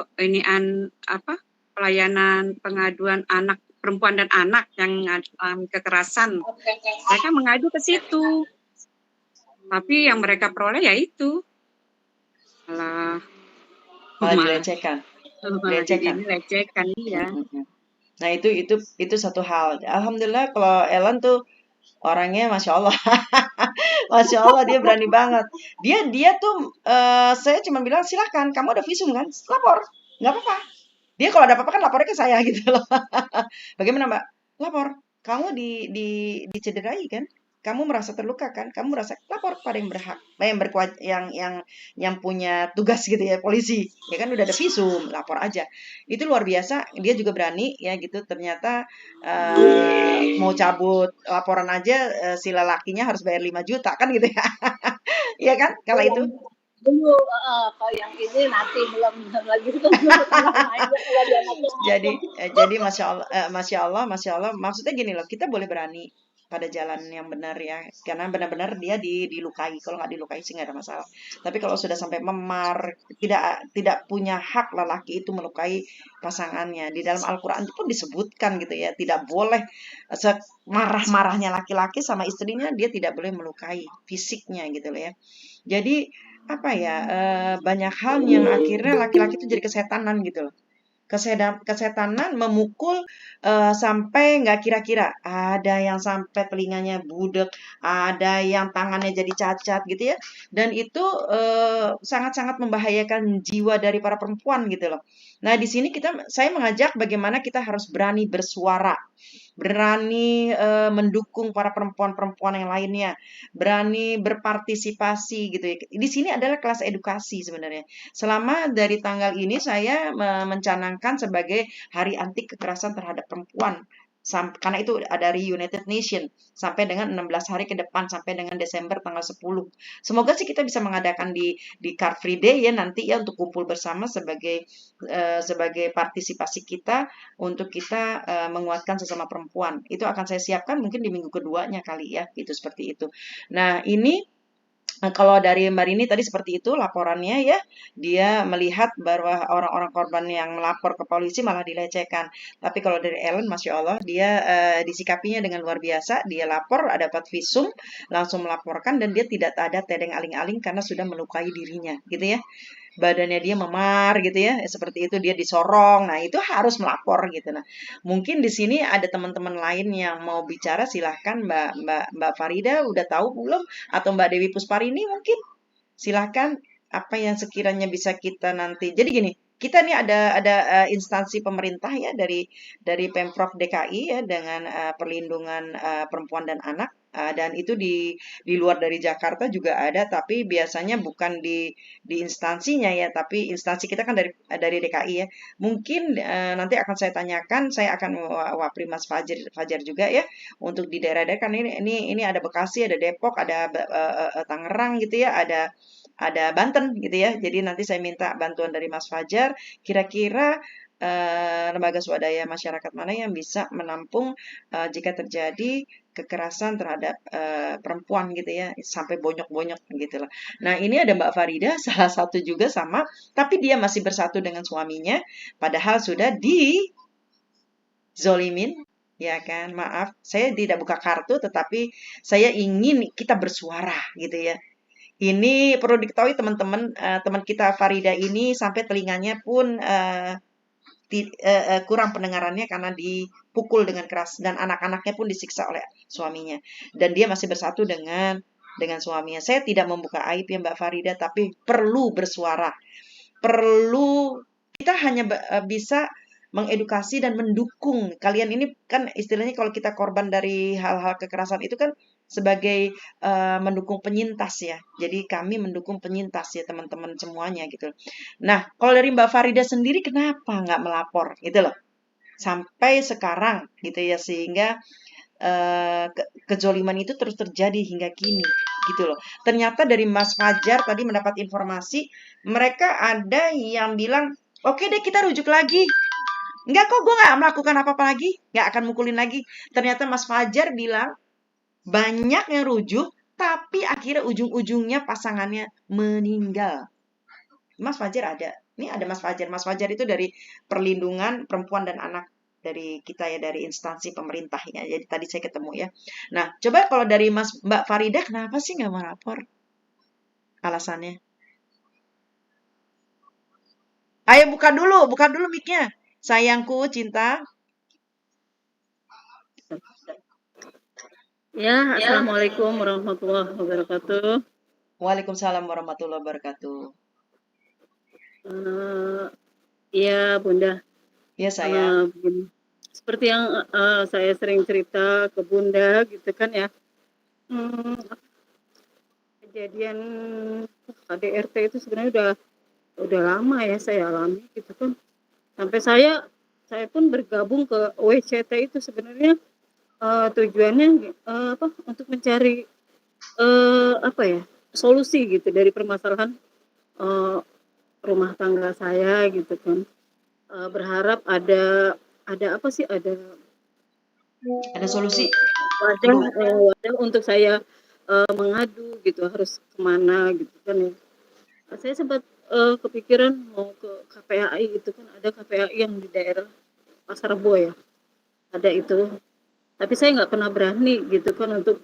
pelayanan pengaduan anak, perempuan dan anak yang kekerasan. Mereka mengadu ke situ. Tapi yang mereka peroleh ya itu malah dilecehkan. Dilecehkan ya. Nah itu satu hal. Alhamdulillah kalau Ellen tuh orangnya Masya Allah. Masya Allah dia berani banget. Dia tuh saya cuma bilang silahkan, kamu ada visum kan, lapor, nggak apa-apa. Dia kalau ada apa-apa kan lapornya ke saya gitu loh. Bagaimana Mbak? Lapor. Kamu dicederai kan? Kamu merasa terluka kan? Kamu merasa, lapor pada yang berhak, yang punya tugas gitu ya, polisi. Ya kan udah ada visum, lapor aja. Itu luar biasa. Dia juga berani ya gitu. Ternyata mau cabut laporan aja si lelakinya harus bayar 5 juta kan gitu ya. Iya kan? Kalau itu dulu kalau yang ini nanti belum lagi itu jadi masya Allah maksudnya gini loh, kita boleh berani pada jalan yang benar ya, karena benar-benar dia dilukai. Kalau nggak dilukai sih nggak ada masalah, tapi kalau sudah sampai memar, tidak punya hak lelaki itu melukai pasangannya. Di dalam Al-Quran pun disebutkan gitu ya, tidak boleh semarah-marahnya laki-laki sama istrinya, dia tidak boleh melukai fisiknya gitu loh ya. Jadi apa ya, banyak hal yang akhirnya laki-laki itu jadi kesetanan gitu loh. Kesetanan memukul, sampai nggak kira-kira. Ada yang sampai telinganya budek, ada yang tangannya jadi cacat gitu ya. Dan itu, sangat-sangat membahayakan jiwa dari para perempuan gitu loh. Nah, di sini saya mengajak bagaimana kita harus berani bersuara, berani, mendukung para perempuan-perempuan yang lainnya, berani berpartisipasi gitu ya. Di sini adalah kelas edukasi sebenarnya. Selama dari tanggal ini saya mencanangkan sebagai Hari Anti Kekerasan Terhadap Perempuan. Karena itu dari United Nation sampai dengan 16 hari ke depan sampai dengan Desember tanggal 10. Semoga sih kita bisa mengadakan di Car Free Day ya nanti ya untuk kumpul bersama sebagai partisipasi kita untuk kita menguatkan sesama perempuan. Itu akan saya siapkan mungkin di minggu keduanya kali ya, gitu seperti itu. Nah, ini kalau dari Mbak Rini tadi seperti itu laporannya ya, dia melihat bahwa orang-orang korban yang melapor ke polisi malah dilecehkan. Tapi kalau dari Ellen, Masya Allah, dia disikapinya dengan luar biasa. Dia lapor, dapat visum, langsung melaporkan dan dia tidak ada tedeng aling-aling karena sudah melukai dirinya, gitu ya. Badannya dia memar gitu ya, seperti itu dia disorong. Nah, itu harus melapor gitu. Nah, mungkin di sini ada teman-teman lain yang mau bicara, silahkan Mbak Mbak Mbak Farida udah tahu belum? Atau Mbak Dewi Pusparini mungkin? Silahkan apa yang sekiranya bisa kita nanti. Jadi gini, kita nih ada instansi pemerintah ya dari Pemprov DKI ya dengan perlindungan perempuan dan anak. Dan itu di luar dari Jakarta juga ada, tapi biasanya bukan di instansinya ya, tapi instansi kita kan dari DKI ya. Mungkin nanti akan saya tanyakan, saya akan wapri Mas Fajar juga ya untuk di daerah-daerah kan ini ada Bekasi, ada Depok, ada Tangerang gitu ya, ada Banten gitu ya. Jadi nanti saya minta bantuan dari Mas Fajar, kira-kira lembaga swadaya masyarakat mana yang bisa menampung jika terjadi kekerasan terhadap perempuan gitu ya, sampai bonyok-bonyok gitu loh. Nah, ini ada Mbak Farida, salah satu juga sama, tapi dia masih bersatu dengan suaminya, padahal sudah dizolimin, ya kan? Maaf, saya tidak buka kartu, tetapi saya ingin kita bersuara gitu ya. Ini perlu diketahui teman-teman, teman kita Farida ini sampai telinganya pun kurang pendengarannya karena dipukul dengan keras dan anak-anaknya pun disiksa oleh suaminya. Dan dia masih bersatu dengan suaminya. Saya tidak membuka aib ya Mbak Farida, tapi perlu bersuara. Perlu kita hanya bisa mengedukasi dan mendukung. Kalian ini kan istilahnya kalau kita korban dari hal-hal kekerasan itu kan sebagai mendukung penyintas ya. Jadi kami mendukung penyintas ya teman-teman semuanya gitu. Nah, kalau dari Mbak Farida sendiri kenapa nggak melapor gitu loh? Sampai sekarang gitu ya sehingga kejoliman itu terus terjadi hingga kini gitu loh. Ternyata dari Mas Fajar tadi mendapat informasi mereka ada yang bilang oke deh kita rujuk lagi. Enggak kok gue nggak melakukan apa-apa lagi, nggak akan mukulin lagi. Ternyata Mas Fajar bilang banyak yang rujuk, tapi akhirnya ujung-ujungnya pasangannya meninggal. Mas Fajar ada. Ini ada Mas Fajar. Mas Fajar itu dari perlindungan perempuan dan anak dari kita ya, dari instansi pemerintahnya. Jadi tadi saya ketemu ya. Nah, coba kalau dari Mbak Farida, kenapa sih nggak mau lapor? Alasannya. Ayo buka dulu mic-nya. Sayangku, cinta. Ya, Assalamualaikum warahmatullahi wabarakatuh. Waalaikumsalam warahmatullahi wabarakatuh. Ya, Bunda. Ya, sayang. Begini. Seperti yang saya sering cerita ke Bunda gitu kan ya. Kejadian KDRT itu sebenarnya udah lama ya saya alami gitu kan. Sampai saya pun bergabung ke WCT itu sebenarnya tujuannya untuk mencari solusi gitu dari permasalahan rumah tangga saya gitu kan. Berharap ada solusi wadah untuk saya mengadu gitu, harus kemana gitu kan ya. Saya sempat kepikiran mau ke KPAI gitu kan, ada KPAI yang di daerah Pasar Rebo ya, ada itu. Tapi saya nggak pernah berani gitu kan untuk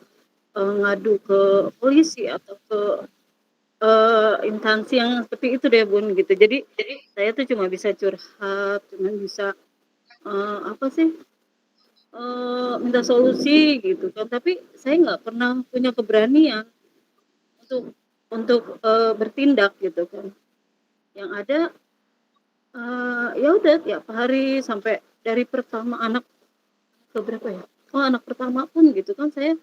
ngadu ke polisi atau ke instansi yang seperti itu deh Bun gitu. Jadi saya tuh cuma bisa curhat, cuma bisa apa sih minta solusi gitu kan. Tapi saya nggak pernah punya keberanian untuk bertindak gitu kan. Yang ada ya udah tiap hari sampai dari pertama anak ke berapa ya? Oh anak pertama pun gitu kan saya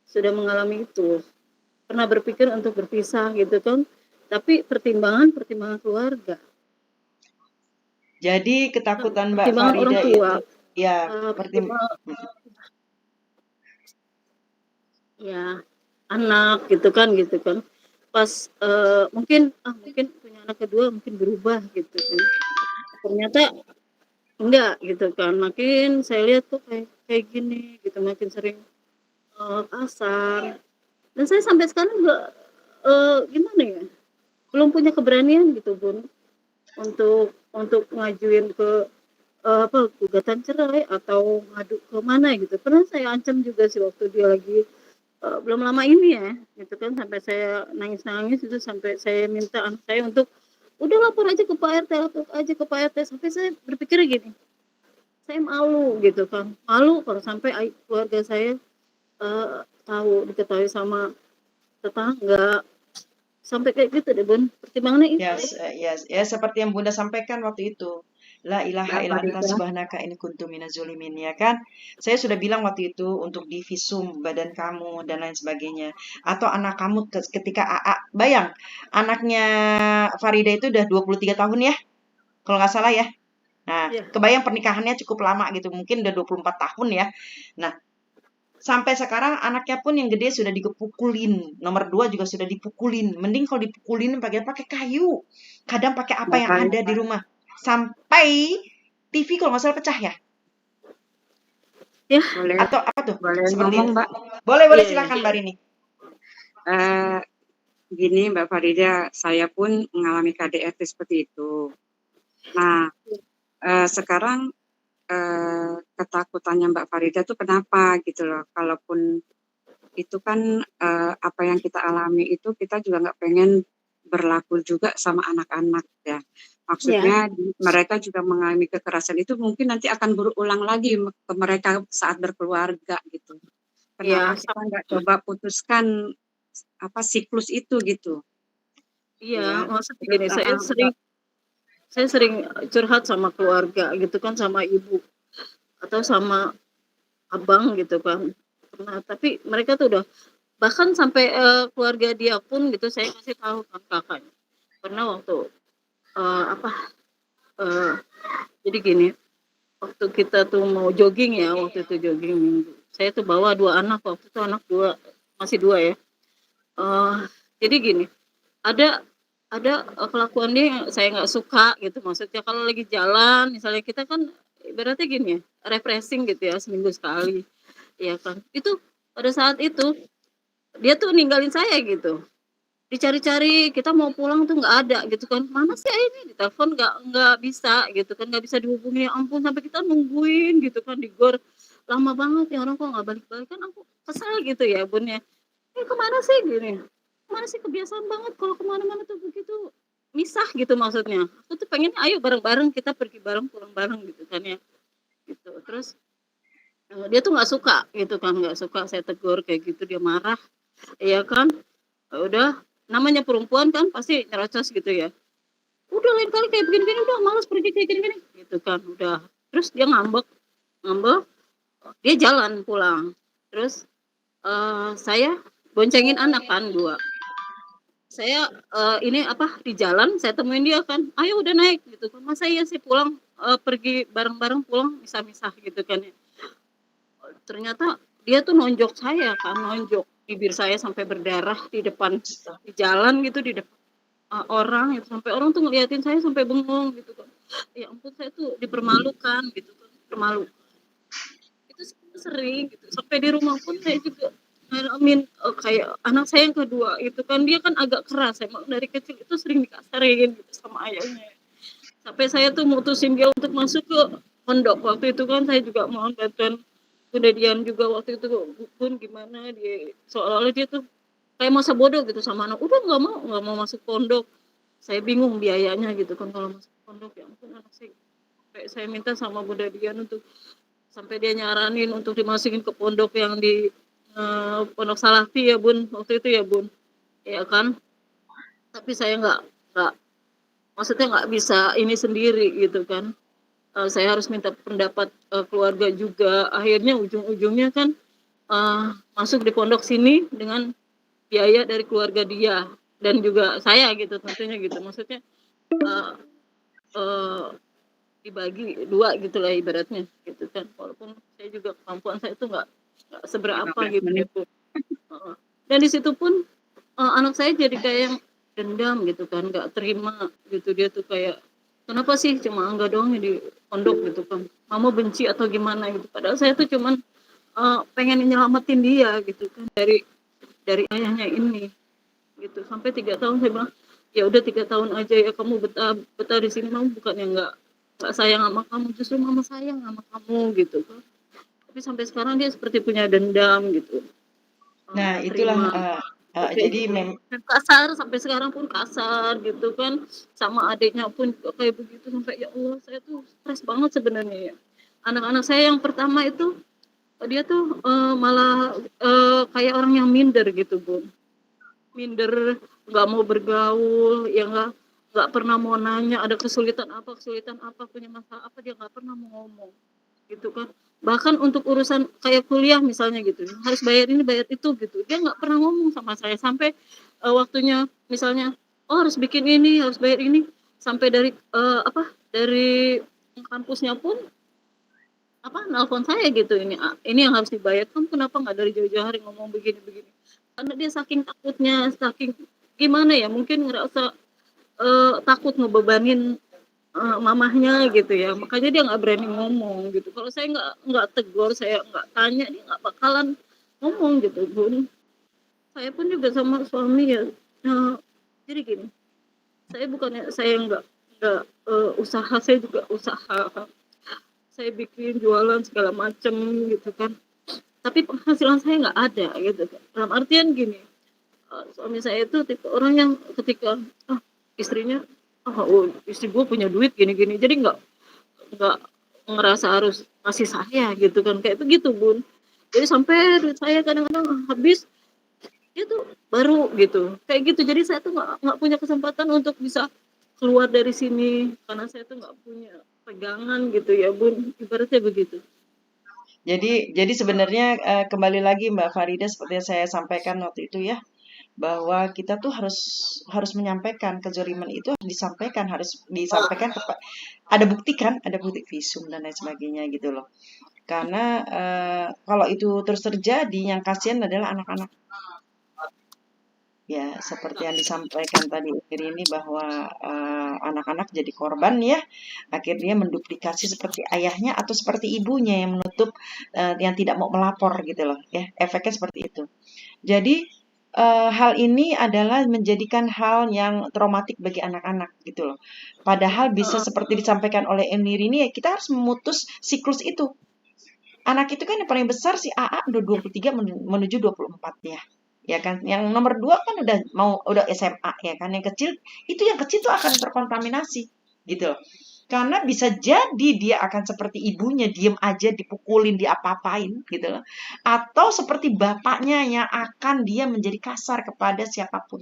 sudah mengalami itu. Pernah berpikir untuk berpisah gitu kan. Tapi pertimbangan keluarga. Jadi ketakutan Mbak Pertimbangan orang Farida tua. itu ya Pertimbangan ya anak gitu kan pas mungkin punya anak kedua mungkin berubah gitu kan, ternyata enggak gitu kan, makin saya lihat tuh kayak gini gitu, makin sering kasar, dan saya sampai sekarang juga gimana ya, belum punya keberanian gitu Bun untuk ngajuin ke gugatan cerai atau ngadu ke mana gitu. Pernah saya ancam juga sih waktu dia lagi belum lama ini ya gitu kan, sampai saya nangis-nangis itu, sampai saya minta anak saya untuk udah lapor aja ke Pak RT, sampai saya berpikir gini, saya malu gitu kan, malu kalau sampai keluarga saya diketahui sama tetangga, sampai kayak gitu deh Bun, pertimbangannya itu. Ya, seperti yang Bunda sampaikan waktu itu. La ilaha Mbak illa anta Farida. subhanaka inni kuntu minaz zolimin, ya kan? Saya sudah bilang waktu itu untuk divisum badan kamu dan lain sebagainya. Atau anak kamu ketika AA, bayang anaknya Farida itu udah 23 tahun ya. Kalau nggak salah ya. Nah, Iya. kebayang pernikahannya cukup lama gitu. Mungkin udah 24 tahun ya. Nah, sampai sekarang anaknya pun yang gede sudah dipukulin, nomor 2 juga sudah dipukulin. Mending kalau dipukulin pakai kayu, kadang pakai apa Mbak yang Farida. ada di rumah. Sampai TV kalau nggak salah pecah ya. Ya. Boleh, Atau apa tuh? boleh Seperti ngomong itu. Mbak. Boleh Iya, silakan Mbak Rini. Gini Mbak Farida, saya pun mengalami KDRT seperti itu. Nah, sekarang ketakutannya Mbak Farida tuh kenapa gitu loh. Kalaupun itu kan apa yang kita alami itu, kita juga nggak pengen berlaku juga sama anak-anak ya. Maksudnya mereka juga mengalami kekerasan itu, mungkin nanti akan berulang lagi ke mereka saat berkeluarga gitu. Kenapa kita nggak coba putuskan siklus itu gitu? Iya, maksudnya Terus gini, saya sering curhat sama keluarga gitu kan, sama ibu atau sama abang gitu kan. Nah, tapi mereka tuh udah, bahkan sampai keluarga dia pun gitu saya kasih tahu kan kakaknya. Pernah waktu jadi gini, waktu kita tuh mau jogging ya, waktu itu jogging minggu. Saya tuh bawa 2 anak, waktu itu anak 2, masih 2 ya. Jadi gini, ada kelakuan dia yang saya nggak suka gitu, maksudnya kalau lagi jalan misalnya, kita kan ibaratnya gini ya, refreshing gitu ya seminggu sekali, ya kan. Itu pada saat itu dia tuh ninggalin saya gitu, dicari-cari, kita mau pulang tuh nggak ada gitu kan, mana sih ini, ditelepon nggak bisa gitu kan, nggak bisa dihubungi, ya ampun, sampai kita nungguin gitu kan di gor, lama banget ya orang kok nggak balik-balik, kan aku kesal gitu ya Bun ya, kemana sih gini, kemana sih, kebiasaan banget kalau kemana-mana tuh begitu misah gitu, maksudnya aku tuh pengen ayo bareng-bareng, kita pergi bareng pulang bareng gitu kan ya gitu. Terus dia tuh nggak suka gitu kan, nggak suka saya tegur kayak gitu, dia marah, ya kan. Udah, namanya perempuan kan pasti nyerocos gitu ya, udah lain kali kayak begini-gini, udah males pergi kayak gini-gini gitu kan, udah. Terus dia ngambek, dia jalan pulang. Terus saya boncengin anak kan 2. Saya di jalan saya temuin dia kan, ayo udah naik gitu kan, masa iya sih pulang pergi bareng-bareng pulang misah-misah gitu kan ya. Ternyata dia tuh nonjok saya kan, nonjok bibir saya sampai berdarah di depan, di jalan gitu, di depan orang gitu, sampai orang tuh ngeliatin saya sampai bengong gitu kan. Ya ampun, saya tuh dipermalukan gitu kan, permalukan. Itu sering gitu, sampai di rumah pun saya juga ngalamin kayak anak saya yang kedua itu kan, dia kan agak keras, emang dari kecil itu sering dikasarin gitu sama ayahnya. Sampai saya tuh mutusin dia untuk masuk ke pondok. Waktu itu kan saya juga mohon bantuan Bunda Dian juga waktu itu, Bun gimana, dia seolah-olah dia tuh kayak masa bodoh gitu sama anak, udah nggak mau masuk pondok. Saya bingung biayanya gitu kan kalau masuk pondok, ya ampun anak saya, kayak saya minta sama Bunda Dian untuk sampai dia nyaranin untuk dimasukin ke pondok yang di Pondok Salafi ya Bun, waktu itu ya Bun, ya kan. Tapi saya nggak maksudnya nggak bisa ini sendiri gitu kan. Saya harus minta pendapat keluarga juga. Akhirnya ujung-ujungnya kan masuk di pondok sini dengan biaya dari keluarga dia dan juga saya gitu tentunya gitu. Maksudnya uh, uh, dibagi dua gitulah ibaratnya gitu kan. Walaupun saya juga kemampuan saya itu nggak seberapa 15 gitu ya menit. Bu. Dan di situ pun anak saya jadi kayak yang dendam gitu kan, nggak terima gitu. Dia tuh kayak, kenapa sih cuma enggak doang di pondok gitu kan, mama benci atau gimana gitu. Padahal saya tuh cuman pengen nyelamatin dia gitu kan dari ayahnya ini gitu. Sampai 3 tahun saya bilang, ya udah 3 tahun aja ya kamu betah di sini, mama bukannya nggak sayang sama kamu, justru mama sayang sama kamu gitu kan. Tapi sampai sekarang dia seperti punya dendam gitu, Nah, nggak itulah terima kayak jadi gitu. Dan kasar sampai sekarang pun kasar gitu kan, sama adiknya pun kayak begitu. Sampai ya Allah, saya tuh stres banget sebenarnya ya. Anak-anak saya yang pertama itu dia tuh malah kayak orang yang minder gitu Bun, minder, nggak mau bergaul, ya nggak pernah mau nanya ada kesulitan apa, punya masalah apa, dia nggak pernah mau ngomong gitu kan. Bahkan untuk urusan kayak kuliah misalnya gitu, harus bayar ini bayar itu gitu, dia nggak pernah ngomong sama saya. Sampai waktunya misalnya, oh harus bikin ini, harus bayar ini, sampai dari dari kampusnya pun nelpon saya gitu, ini yang harus dibayar, kan kenapa nggak dari jauh-jauh hari ngomong begini-begini. Karena dia saking takutnya, saking gimana ya, mungkin ngerasa takut ngebebanin mamahnya gitu ya, makanya dia nggak berani ngomong gitu. Kalau saya nggak tegur, saya nggak tanya, dia nggak bakalan ngomong gitu Bun. Saya pun juga sama suami ya, jadi gini, saya bukannya saya nggak usaha, saya juga usaha, saya bikin jualan segala macem gitu kan, tapi penghasilan saya nggak ada gitu kan. Dalam artian gini, suami saya itu tipe orang yang ketika istrinya istri gue punya duit gini-gini, jadi nggak ngerasa harus ngasih saya gitu kan, kayak begitu Bun. Jadi sampai duit saya kadang-kadang habis, dia tuh baru gitu kayak gitu. Jadi saya tuh nggak punya kesempatan untuk bisa keluar dari sini karena saya tuh nggak punya pegangan gitu ya Bun, ibaratnya begitu. jadi sebenarnya kembali lagi Mbak Farida, seperti yang saya sampaikan waktu itu ya, bahwa kita tuh harus menyampaikan kezaliman itu, harus disampaikan ada bukti kan, ada bukti visum dan lain sebagainya gitu loh. Karena kalau itu terus terjadi, yang kasihan adalah anak-anak. Ya, seperti yang disampaikan tadi ini bahwa anak-anak jadi korban ya, akhirnya menduplikasi seperti ayahnya atau seperti ibunya yang menutup, yang tidak mau melapor gitu loh ya, efeknya seperti itu. Jadi hal ini adalah menjadikan hal yang traumatik bagi anak-anak gitu loh. Padahal bisa seperti disampaikan oleh Emir ini, ya kita harus memutus siklus itu. Anak itu kan yang paling besar si AA udah 23 menuju 24 ya. Ya kan, yang nomor 2 kan udah SMA ya kan, yang kecil tuh akan terkontaminasi gitu loh. Karena bisa jadi dia akan seperti ibunya, diem aja, dipukulin, diapa-apain gitu loh. Atau seperti bapaknya yang akan dia menjadi kasar kepada siapapun.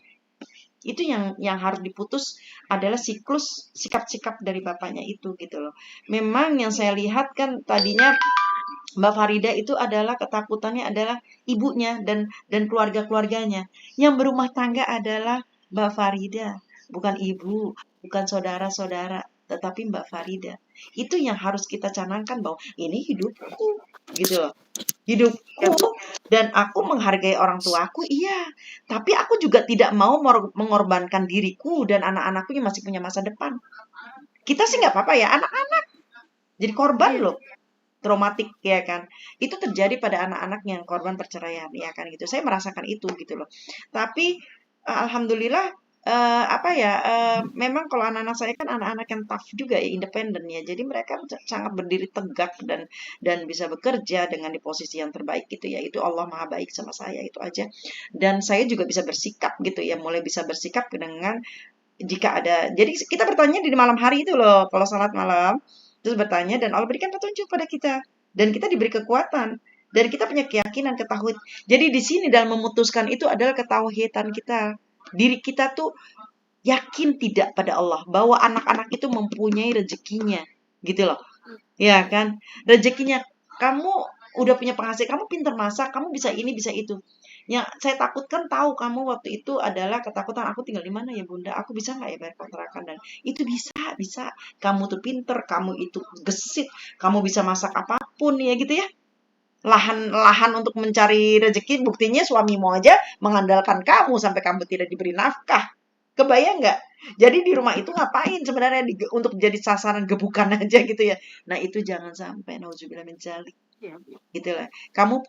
Itu yang harus diputus adalah siklus sikap-sikap dari bapaknya itu gitu loh. Memang yang saya lihat kan tadinya Mbak Farida itu adalah ketakutannya adalah ibunya dan keluarga-keluarganya. Yang berumah tangga adalah Mbak Farida, bukan ibu, bukan saudara-saudara, tetapi Mbak Farida. Itu yang harus kita canangkan, bahwa ini hidupku, gitu loh. Hidupku, dan aku menghargai orang tuaku, iya. Tapi aku juga tidak mau mengorbankan diriku dan anak-anakku yang masih punya masa depan. Kita sih nggak apa-apa ya, anak-anak jadi korban loh, traumatik ya kan. Itu terjadi pada anak-anak yang korban perceraian ya kan gitu. Saya merasakan itu gitu loh. Tapi alhamdulillah memang kalau anak-anak saya kan anak-anak yang tough juga ya, independen ya. Jadi mereka sangat berdiri tegak dan bisa bekerja dengan di posisi yang terbaik gitu ya. Itu Allah Maha baik sama saya, itu aja. Dan saya juga bisa bersikap gitu ya, mulai bisa bersikap dengan jika ada. Jadi kita bertanya di malam hari itu loh, kalau salat malam terus bertanya dan Allah berikan petunjuk pada kita dan kita diberi kekuatan dan kita punya keyakinan, ketahuan. Jadi di sini dalam memutuskan itu adalah ketauhidan kita. Diri kita tuh yakin tidak pada Allah bahwa anak-anak itu mempunyai rezekinya gitu loh, ya kan, rezekinya. Kamu udah punya penghasilan, kamu pintar masak, kamu bisa ini bisa itu. Yang saya takutkan, tahu kamu waktu itu adalah ketakutan, aku tinggal di mana ya bunda, aku bisa nggak ya bayar kontrakan, dan itu bisa kamu tuh pinter, kamu itu gesit, kamu bisa masak apapun ya gitu ya. Lahan untuk mencari rezeki, buktinya suamimu aja mengandalkan kamu sampai kamu tidak diberi nafkah. Kebayang nggak? Jadi di rumah itu ngapain sebenarnya untuk jadi sasaran gebukan aja gitu ya. Nah itu jangan sampai, nauzubillah min dzalik. Ya. Gitu lah. Kamu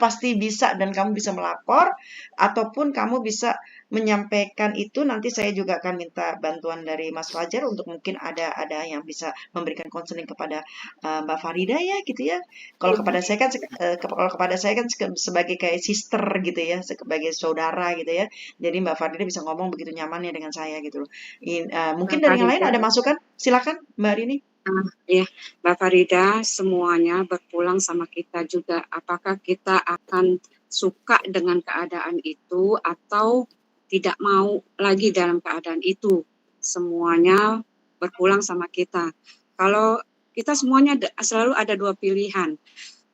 pasti bisa, dan kamu bisa melapor ataupun kamu bisa menyampaikan itu. Nanti saya juga akan minta bantuan dari Mas Fajar untuk mungkin ada yang bisa memberikan konseling kepada Mbak Farida ya gitu ya. Kalau kepada saya kan sebagai kayak sister gitu ya, sebagai saudara gitu ya. Jadi Mbak Farida bisa ngomong begitu nyamannya dengan saya gitu loh. Mungkin Mbak dari yang lain Farida. ada masukan? Silakan Mbak Rini. Ya, Mbak Farida, semuanya berpulang sama kita juga. Apakah kita akan suka dengan keadaan itu atau tidak mau lagi dalam keadaan itu? Semuanya berpulang sama kita. Kalau kita semuanya selalu ada dua pilihan.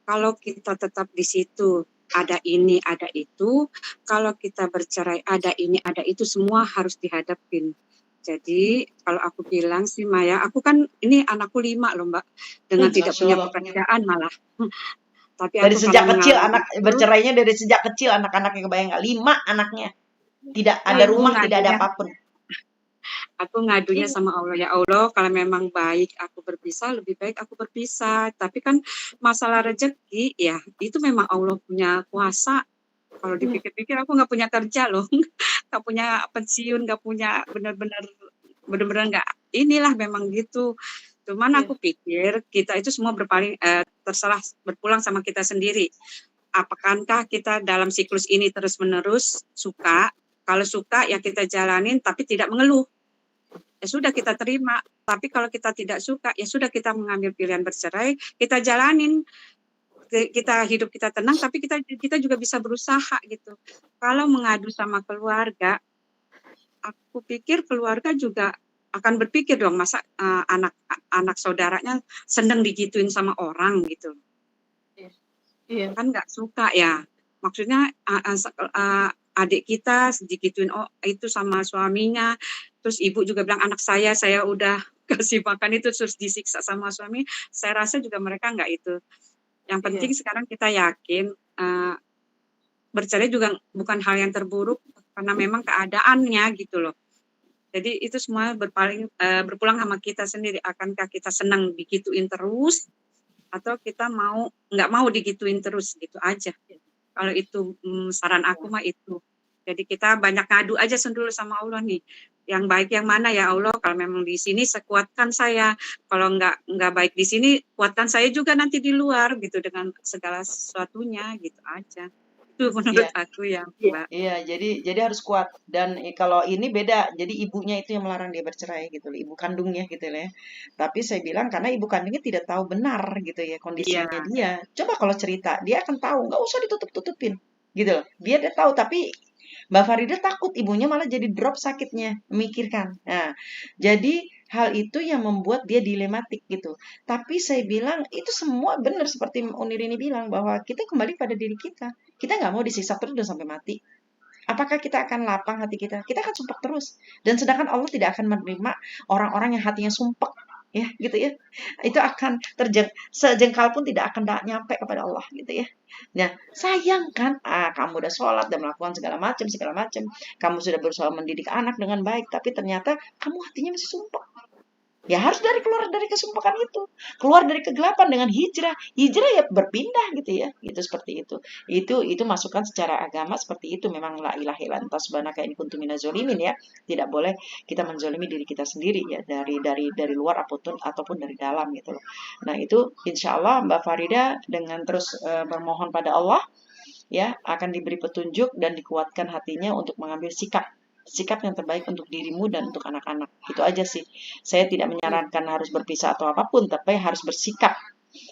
Kalau kita tetap di situ, ada ini, ada itu. Kalau kita bercerai, ada ini, ada itu. Semua harus dihadapin. Jadi kalau aku bilang sih Maya, aku kan ini anakku 5 loh Mbak, dengan tidak Masya punya Allah. pekerjaan malah. Tapi Dari aku sejak karena kecil mengalami anak itu, bercerainya, dari sejak kecil anak-anaknya, kebayang nggak? 5 anaknya. Tidak ada aku rumah, tidak ada ngadunya, apapun. aku ngadunya sama Allah, ya Allah kalau memang baik aku berpisah, lebih baik aku berpisah. Tapi kan masalah rezeki ya itu memang Allah punya kuasa. Kalau dipikir-pikir aku nggak punya kerja loh, nggak punya pensiun, nggak punya benar-benar nggak, inilah memang gitu. Cuman aku pikir kita itu semua terserah berpulang sama kita sendiri. Apakah kita dalam siklus ini terus-menerus suka? Kalau suka ya kita jalanin tapi tidak mengeluh. Ya sudah kita terima. Tapi kalau kita tidak suka ya sudah kita mengambil pilihan bercerai, kita jalanin. Kita hidup kita tenang tapi kita juga bisa berusaha gitu. Kalau mengadu sama keluarga, aku pikir keluarga juga akan berpikir dong, masa anak saudaranya seneng digituin sama orang gitu. Iya. Kan nggak suka ya. Maksudnya adik kita digituin itu sama suaminya, terus ibu juga bilang anak saya udah kasih makan itu terus disiksa sama suami. Saya rasa juga mereka nggak itu. Yang penting sekarang kita yakin bercerai juga bukan hal yang terburuk karena memang keadaannya gitu loh. Jadi itu semua berpulang sama kita sendiri. Akankah kita senang digituin terus atau kita nggak mau digituin terus gitu aja. Kalau itu saran aku mah itu. Jadi kita banyak ngadu aja dulu sama Allah nih. Yang baik yang mana ya Allah? Kalau memang di sini sekuatkan saya. Kalau nggak baik di sini, kuatkan saya juga nanti di luar gitu dengan segala sesuatunya gitu aja. Itu menurut aku ya Mbak. Iya, jadi harus kuat. Dan kalau ini beda, jadi ibunya itu yang melarang dia bercerai gitu loh, ibu kandungnya gitu loh ya. Tapi saya bilang karena ibu kandungnya tidak tahu benar gitu ya kondisinya dia. Coba kalau cerita, dia akan tahu, nggak usah ditutup-tutupin gitu loh. Dia udah tahu, tapi Mbak Farida takut ibunya malah jadi drop sakitnya, memikirkan. Nah, jadi hal itu yang membuat dia dilematik gitu. Tapi saya bilang itu semua benar seperti Unir ini bilang bahwa kita kembali pada diri kita. Kita nggak mau disiksa terus dan sampai mati. Apakah kita akan lapang hati kita? Kita akan sumpah terus. Dan sedangkan Allah tidak akan menerima orang-orang yang hatinya sumpah. Ya, gitu ya. Itu akan sejengkal pun tidak akan nyampe kepada Allah gitu ya. Nah, sayang kan, kamu udah sholat dan melakukan segala macam, kamu sudah berusaha mendidik anak dengan baik, tapi ternyata kamu hatinya masih sumpah. Ya harus keluar dari kesumpahan itu, keluar dari kegelapan dengan hijrah. Hijrah ya berpindah gitu ya, gitu seperti itu. Itu masukan secara agama seperti itu. Memang la ilaha illa anta subhanaka inni kuntu minaz zalimin ya. Tidak boleh kita menzalimi diri kita sendiri ya, dari luar ataupun dari dalam gitu loh. Nah, itu insya Allah Mbak Farida dengan terus bermohon pada Allah ya akan diberi petunjuk dan dikuatkan hatinya untuk mengambil sikap yang terbaik untuk dirimu dan untuk anak-anak. Itu aja sih. Saya tidak menyarankan harus berpisah atau apapun, tapi harus bersikap.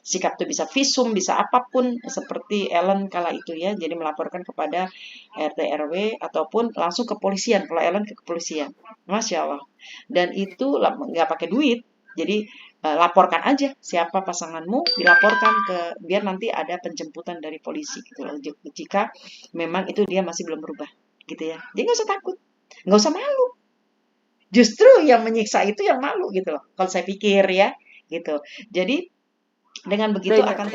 Sikap itu bisa visum, bisa apapun seperti Ellen kala itu ya. Jadi melaporkan kepada RT RW ataupun langsung ke kepolisian. Kalau Ellen ke kepolisian, masya Allah. Dan itu nggak pakai duit. Jadi laporkan aja siapa pasanganmu, dilaporkan biar nanti ada penjemputan dari polisi gitu loh. Jika memang itu dia masih belum berubah gitu ya. Jadi nggak usah takut. Nggak usah malu. Justru yang menyiksa itu yang malu gitu loh. Kalau saya pikir ya, gitu. Jadi dengan begitu Adanya akan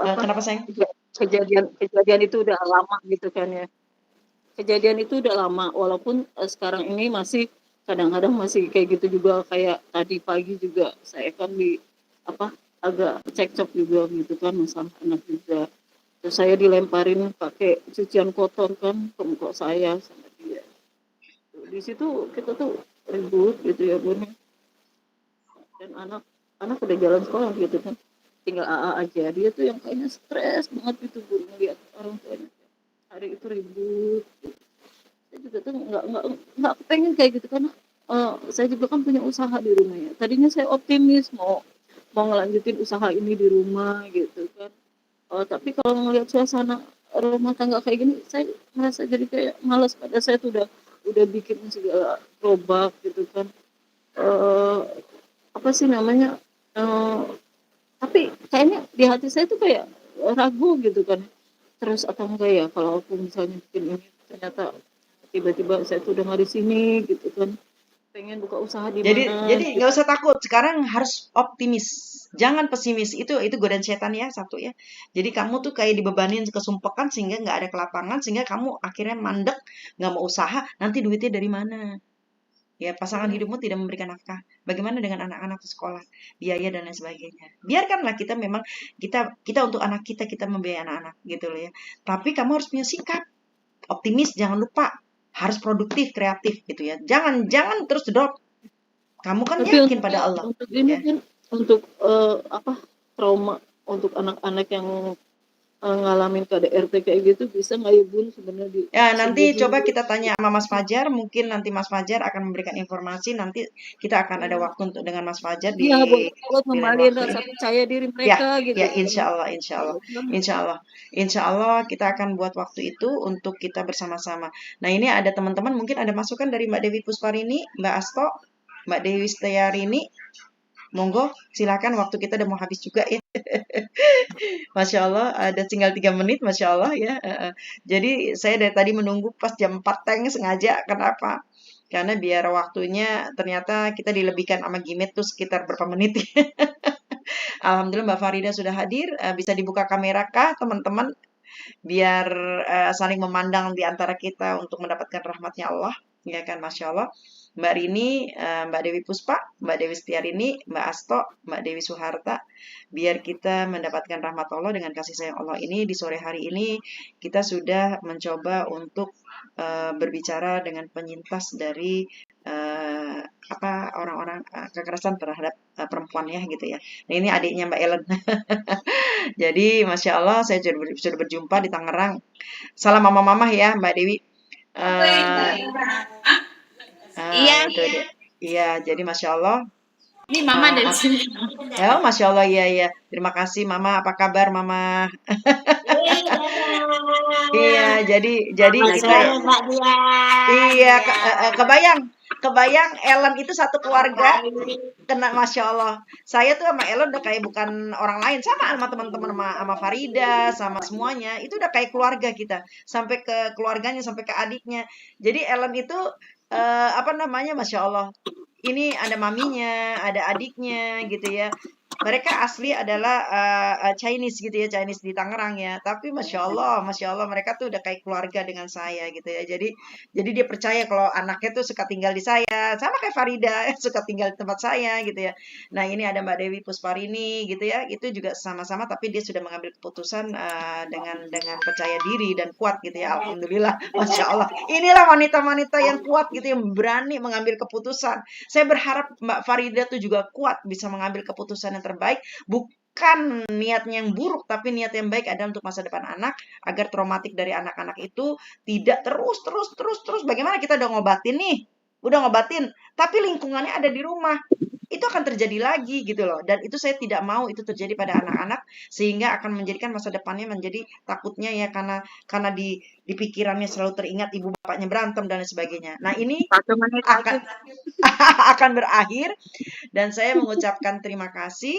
apa kenapa sayang? kejadian itu udah lama gitu kan ya. Kejadian itu udah lama walaupun sekarang ini masih kadang-kadang masih kayak gitu juga, kayak tadi pagi juga saya kan apa agak cekcok juga gitu kan masalah anak juga. Terus saya dilemparin pakai cucian kotor kan ke muka saya sama dia. Di situ kita tuh ribut gitu ya Bun. Dan anak udah jalan sekolah gitu kan. Tinggal AA aja. Dia tuh yang kayaknya stres banget gitu Bun ngeliat orang tuanya. Hari itu ribut. Saya juga tuh nggak pengen kayak gitu karena saya juga kan punya usaha di rumah ya. Tadinya saya optimis mau ngelanjutin usaha ini di rumah gitu kan. Tapi kalau ngelihat suasana rumah tangga kayak gini, saya merasa jadi kayak malas. Pada saya tuh udah bikin segala gerobak gitu kan. Eh, apa sih namanya? Eh, tapi kayaknya di hati saya tuh kayak ragu gitu kan. Terus atau enggak ya kalau aku misalnya bikin ini ternyata tiba-tiba saya tuh udah nggak di sini gitu kan. Pengen buka usaha di mana Jadi gitu. nggak usah takut. Sekarang harus optimis. Jangan pesimis. Itu godaan setan ya satu ya. Jadi kamu tuh kayak dibebanin kesumpekan sehingga nggak ada kelapangan sehingga kamu akhirnya mandek nggak mau usaha. Nanti duitnya dari mana? Ya pasangan hidupmu tidak memberikan nafkah. Bagaimana dengan anak-anak di sekolah, biaya dan lain sebagainya. Biarkanlah kita memang kita untuk anak kita membiayai anak-anak gitu loh ya. Tapi kamu harus punya sikap optimis. Jangan lupa harus produktif, kreatif gitu ya. Jangan terus drop. Kamu kan Tapi yakin pada Allah untuk ini ya. kan untuk apa trauma untuk anak-anak yang ngalamin KDRT kayak gitu bisa nggak ya Bun sebenarnya Ya, nanti disembuhin coba gitu? kita tanya sama Mas Fajar, mungkin nanti Mas Fajar akan memberikan informasi, nanti kita akan ada waktu untuk dengan Mas Fajar Iya buat di lain ngembaliin waktu rasa ya. percaya diri Ya, mereka gitu ya kan. insya Allah, insya Allah, insya Allah, insya Allah kita akan buat waktu itu untuk kita bersama-sama. Nah ini ada teman-teman, mungkin ada masukan dari Mbak Dewi Pusparini, Mbak Asto, Mbak Dewi Setiarini, monggo silakan waktu kita udah mau habis juga ya. Masya Allah, ada tinggal 3 menit, Masya Allah ya. Jadi saya dari tadi menunggu pas jam 4 teng sengaja, kenapa? Karena biar waktunya ternyata kita dilebihkan sama Gimet tuh sekitar berapa menit. Alhamdulillah Mbak Farida sudah hadir, bisa dibuka kamera kah teman-teman? Biar saling memandang di antara kita untuk mendapatkan rahmatnya Allah. Ya kan, Masya Allah. Mbak Rini, Mbak Dewi Puspa, Mbak Dewi Setiarini, Mbak Asto, Mbak Dewi Suharta, biar kita mendapatkan rahmat Allah dengan kasih sayang Allah ini di sore hari ini kita sudah mencoba untuk berbicara dengan penyintas dari orang-orang kekerasan terhadap perempuan ya gitu ya. Nah ini adiknya Mbak Ellen. Jadi Masya Allah saya sudah berjumpa di Tangerang. Salam mama-mama ya Mbak Dewi. Iya, Itu dia. Iya, jadi Masya Allah. ini mama dari Uh, sini. ya, Masya Allah, iya, iya. Terima kasih, Mama. Apa kabar, Mama? Iya, jadi kita, Selamat Mbak Dian. iya, Ya, kebayang Ellen itu satu keluarga, kena Masya Allah. Saya tuh sama Ellen udah kayak bukan orang lain, sama teman-teman, sama Farida, sama semuanya. Itu udah kayak keluarga kita, sampai ke keluarganya, sampai ke adiknya. Jadi Ellen itu, Masya Allah. Ini ada maminya, ada adiknya gitu ya. mereka asli adalah Chinese gitu ya, Chinese di Tangerang ya. Tapi masya Allah mereka tuh udah kayak keluarga dengan saya gitu ya. Jadi dia percaya kalau anaknya tuh suka tinggal di saya, sama kayak Farida suka tinggal di tempat saya gitu ya. Nah ini ada Mbak Dewi Pusparini gitu ya, itu juga sama-sama, tapi dia sudah mengambil keputusan dengan percaya diri dan kuat gitu ya. Alhamdulillah, masya Allah. Inilah wanita-wanita yang kuat gitu, yang berani mengambil keputusan. Saya berharap Mbak Farida tuh juga kuat bisa mengambil keputusan yang terbaik, bukan niatnya yang buruk, tapi niat yang baik adalah untuk masa depan anak, agar traumatik dari anak-anak itu tidak terus. Bagaimana kita udah ngobatin, tapi lingkungannya ada di rumah. Itu akan terjadi lagi gitu loh. Dan itu saya tidak mau itu terjadi pada anak-anak, sehingga akan menjadikan masa depannya menjadi takutnya ya karena di pikirannya selalu teringat ibu bapaknya berantem dan lain sebagainya. Nah, ini 1 menit akan lagi. akan berakhir, dan saya mengucapkan terima kasih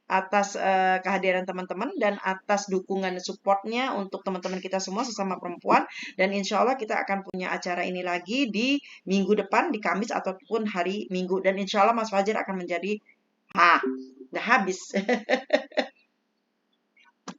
atas kehadiran teman-teman dan atas dukungan dan supportnya untuk teman-teman kita semua sesama perempuan. Dan insya Allah kita akan punya acara ini lagi di minggu depan, di Kamis ataupun hari Minggu. Dan insya Allah Mas Fajar akan menjadi udah habis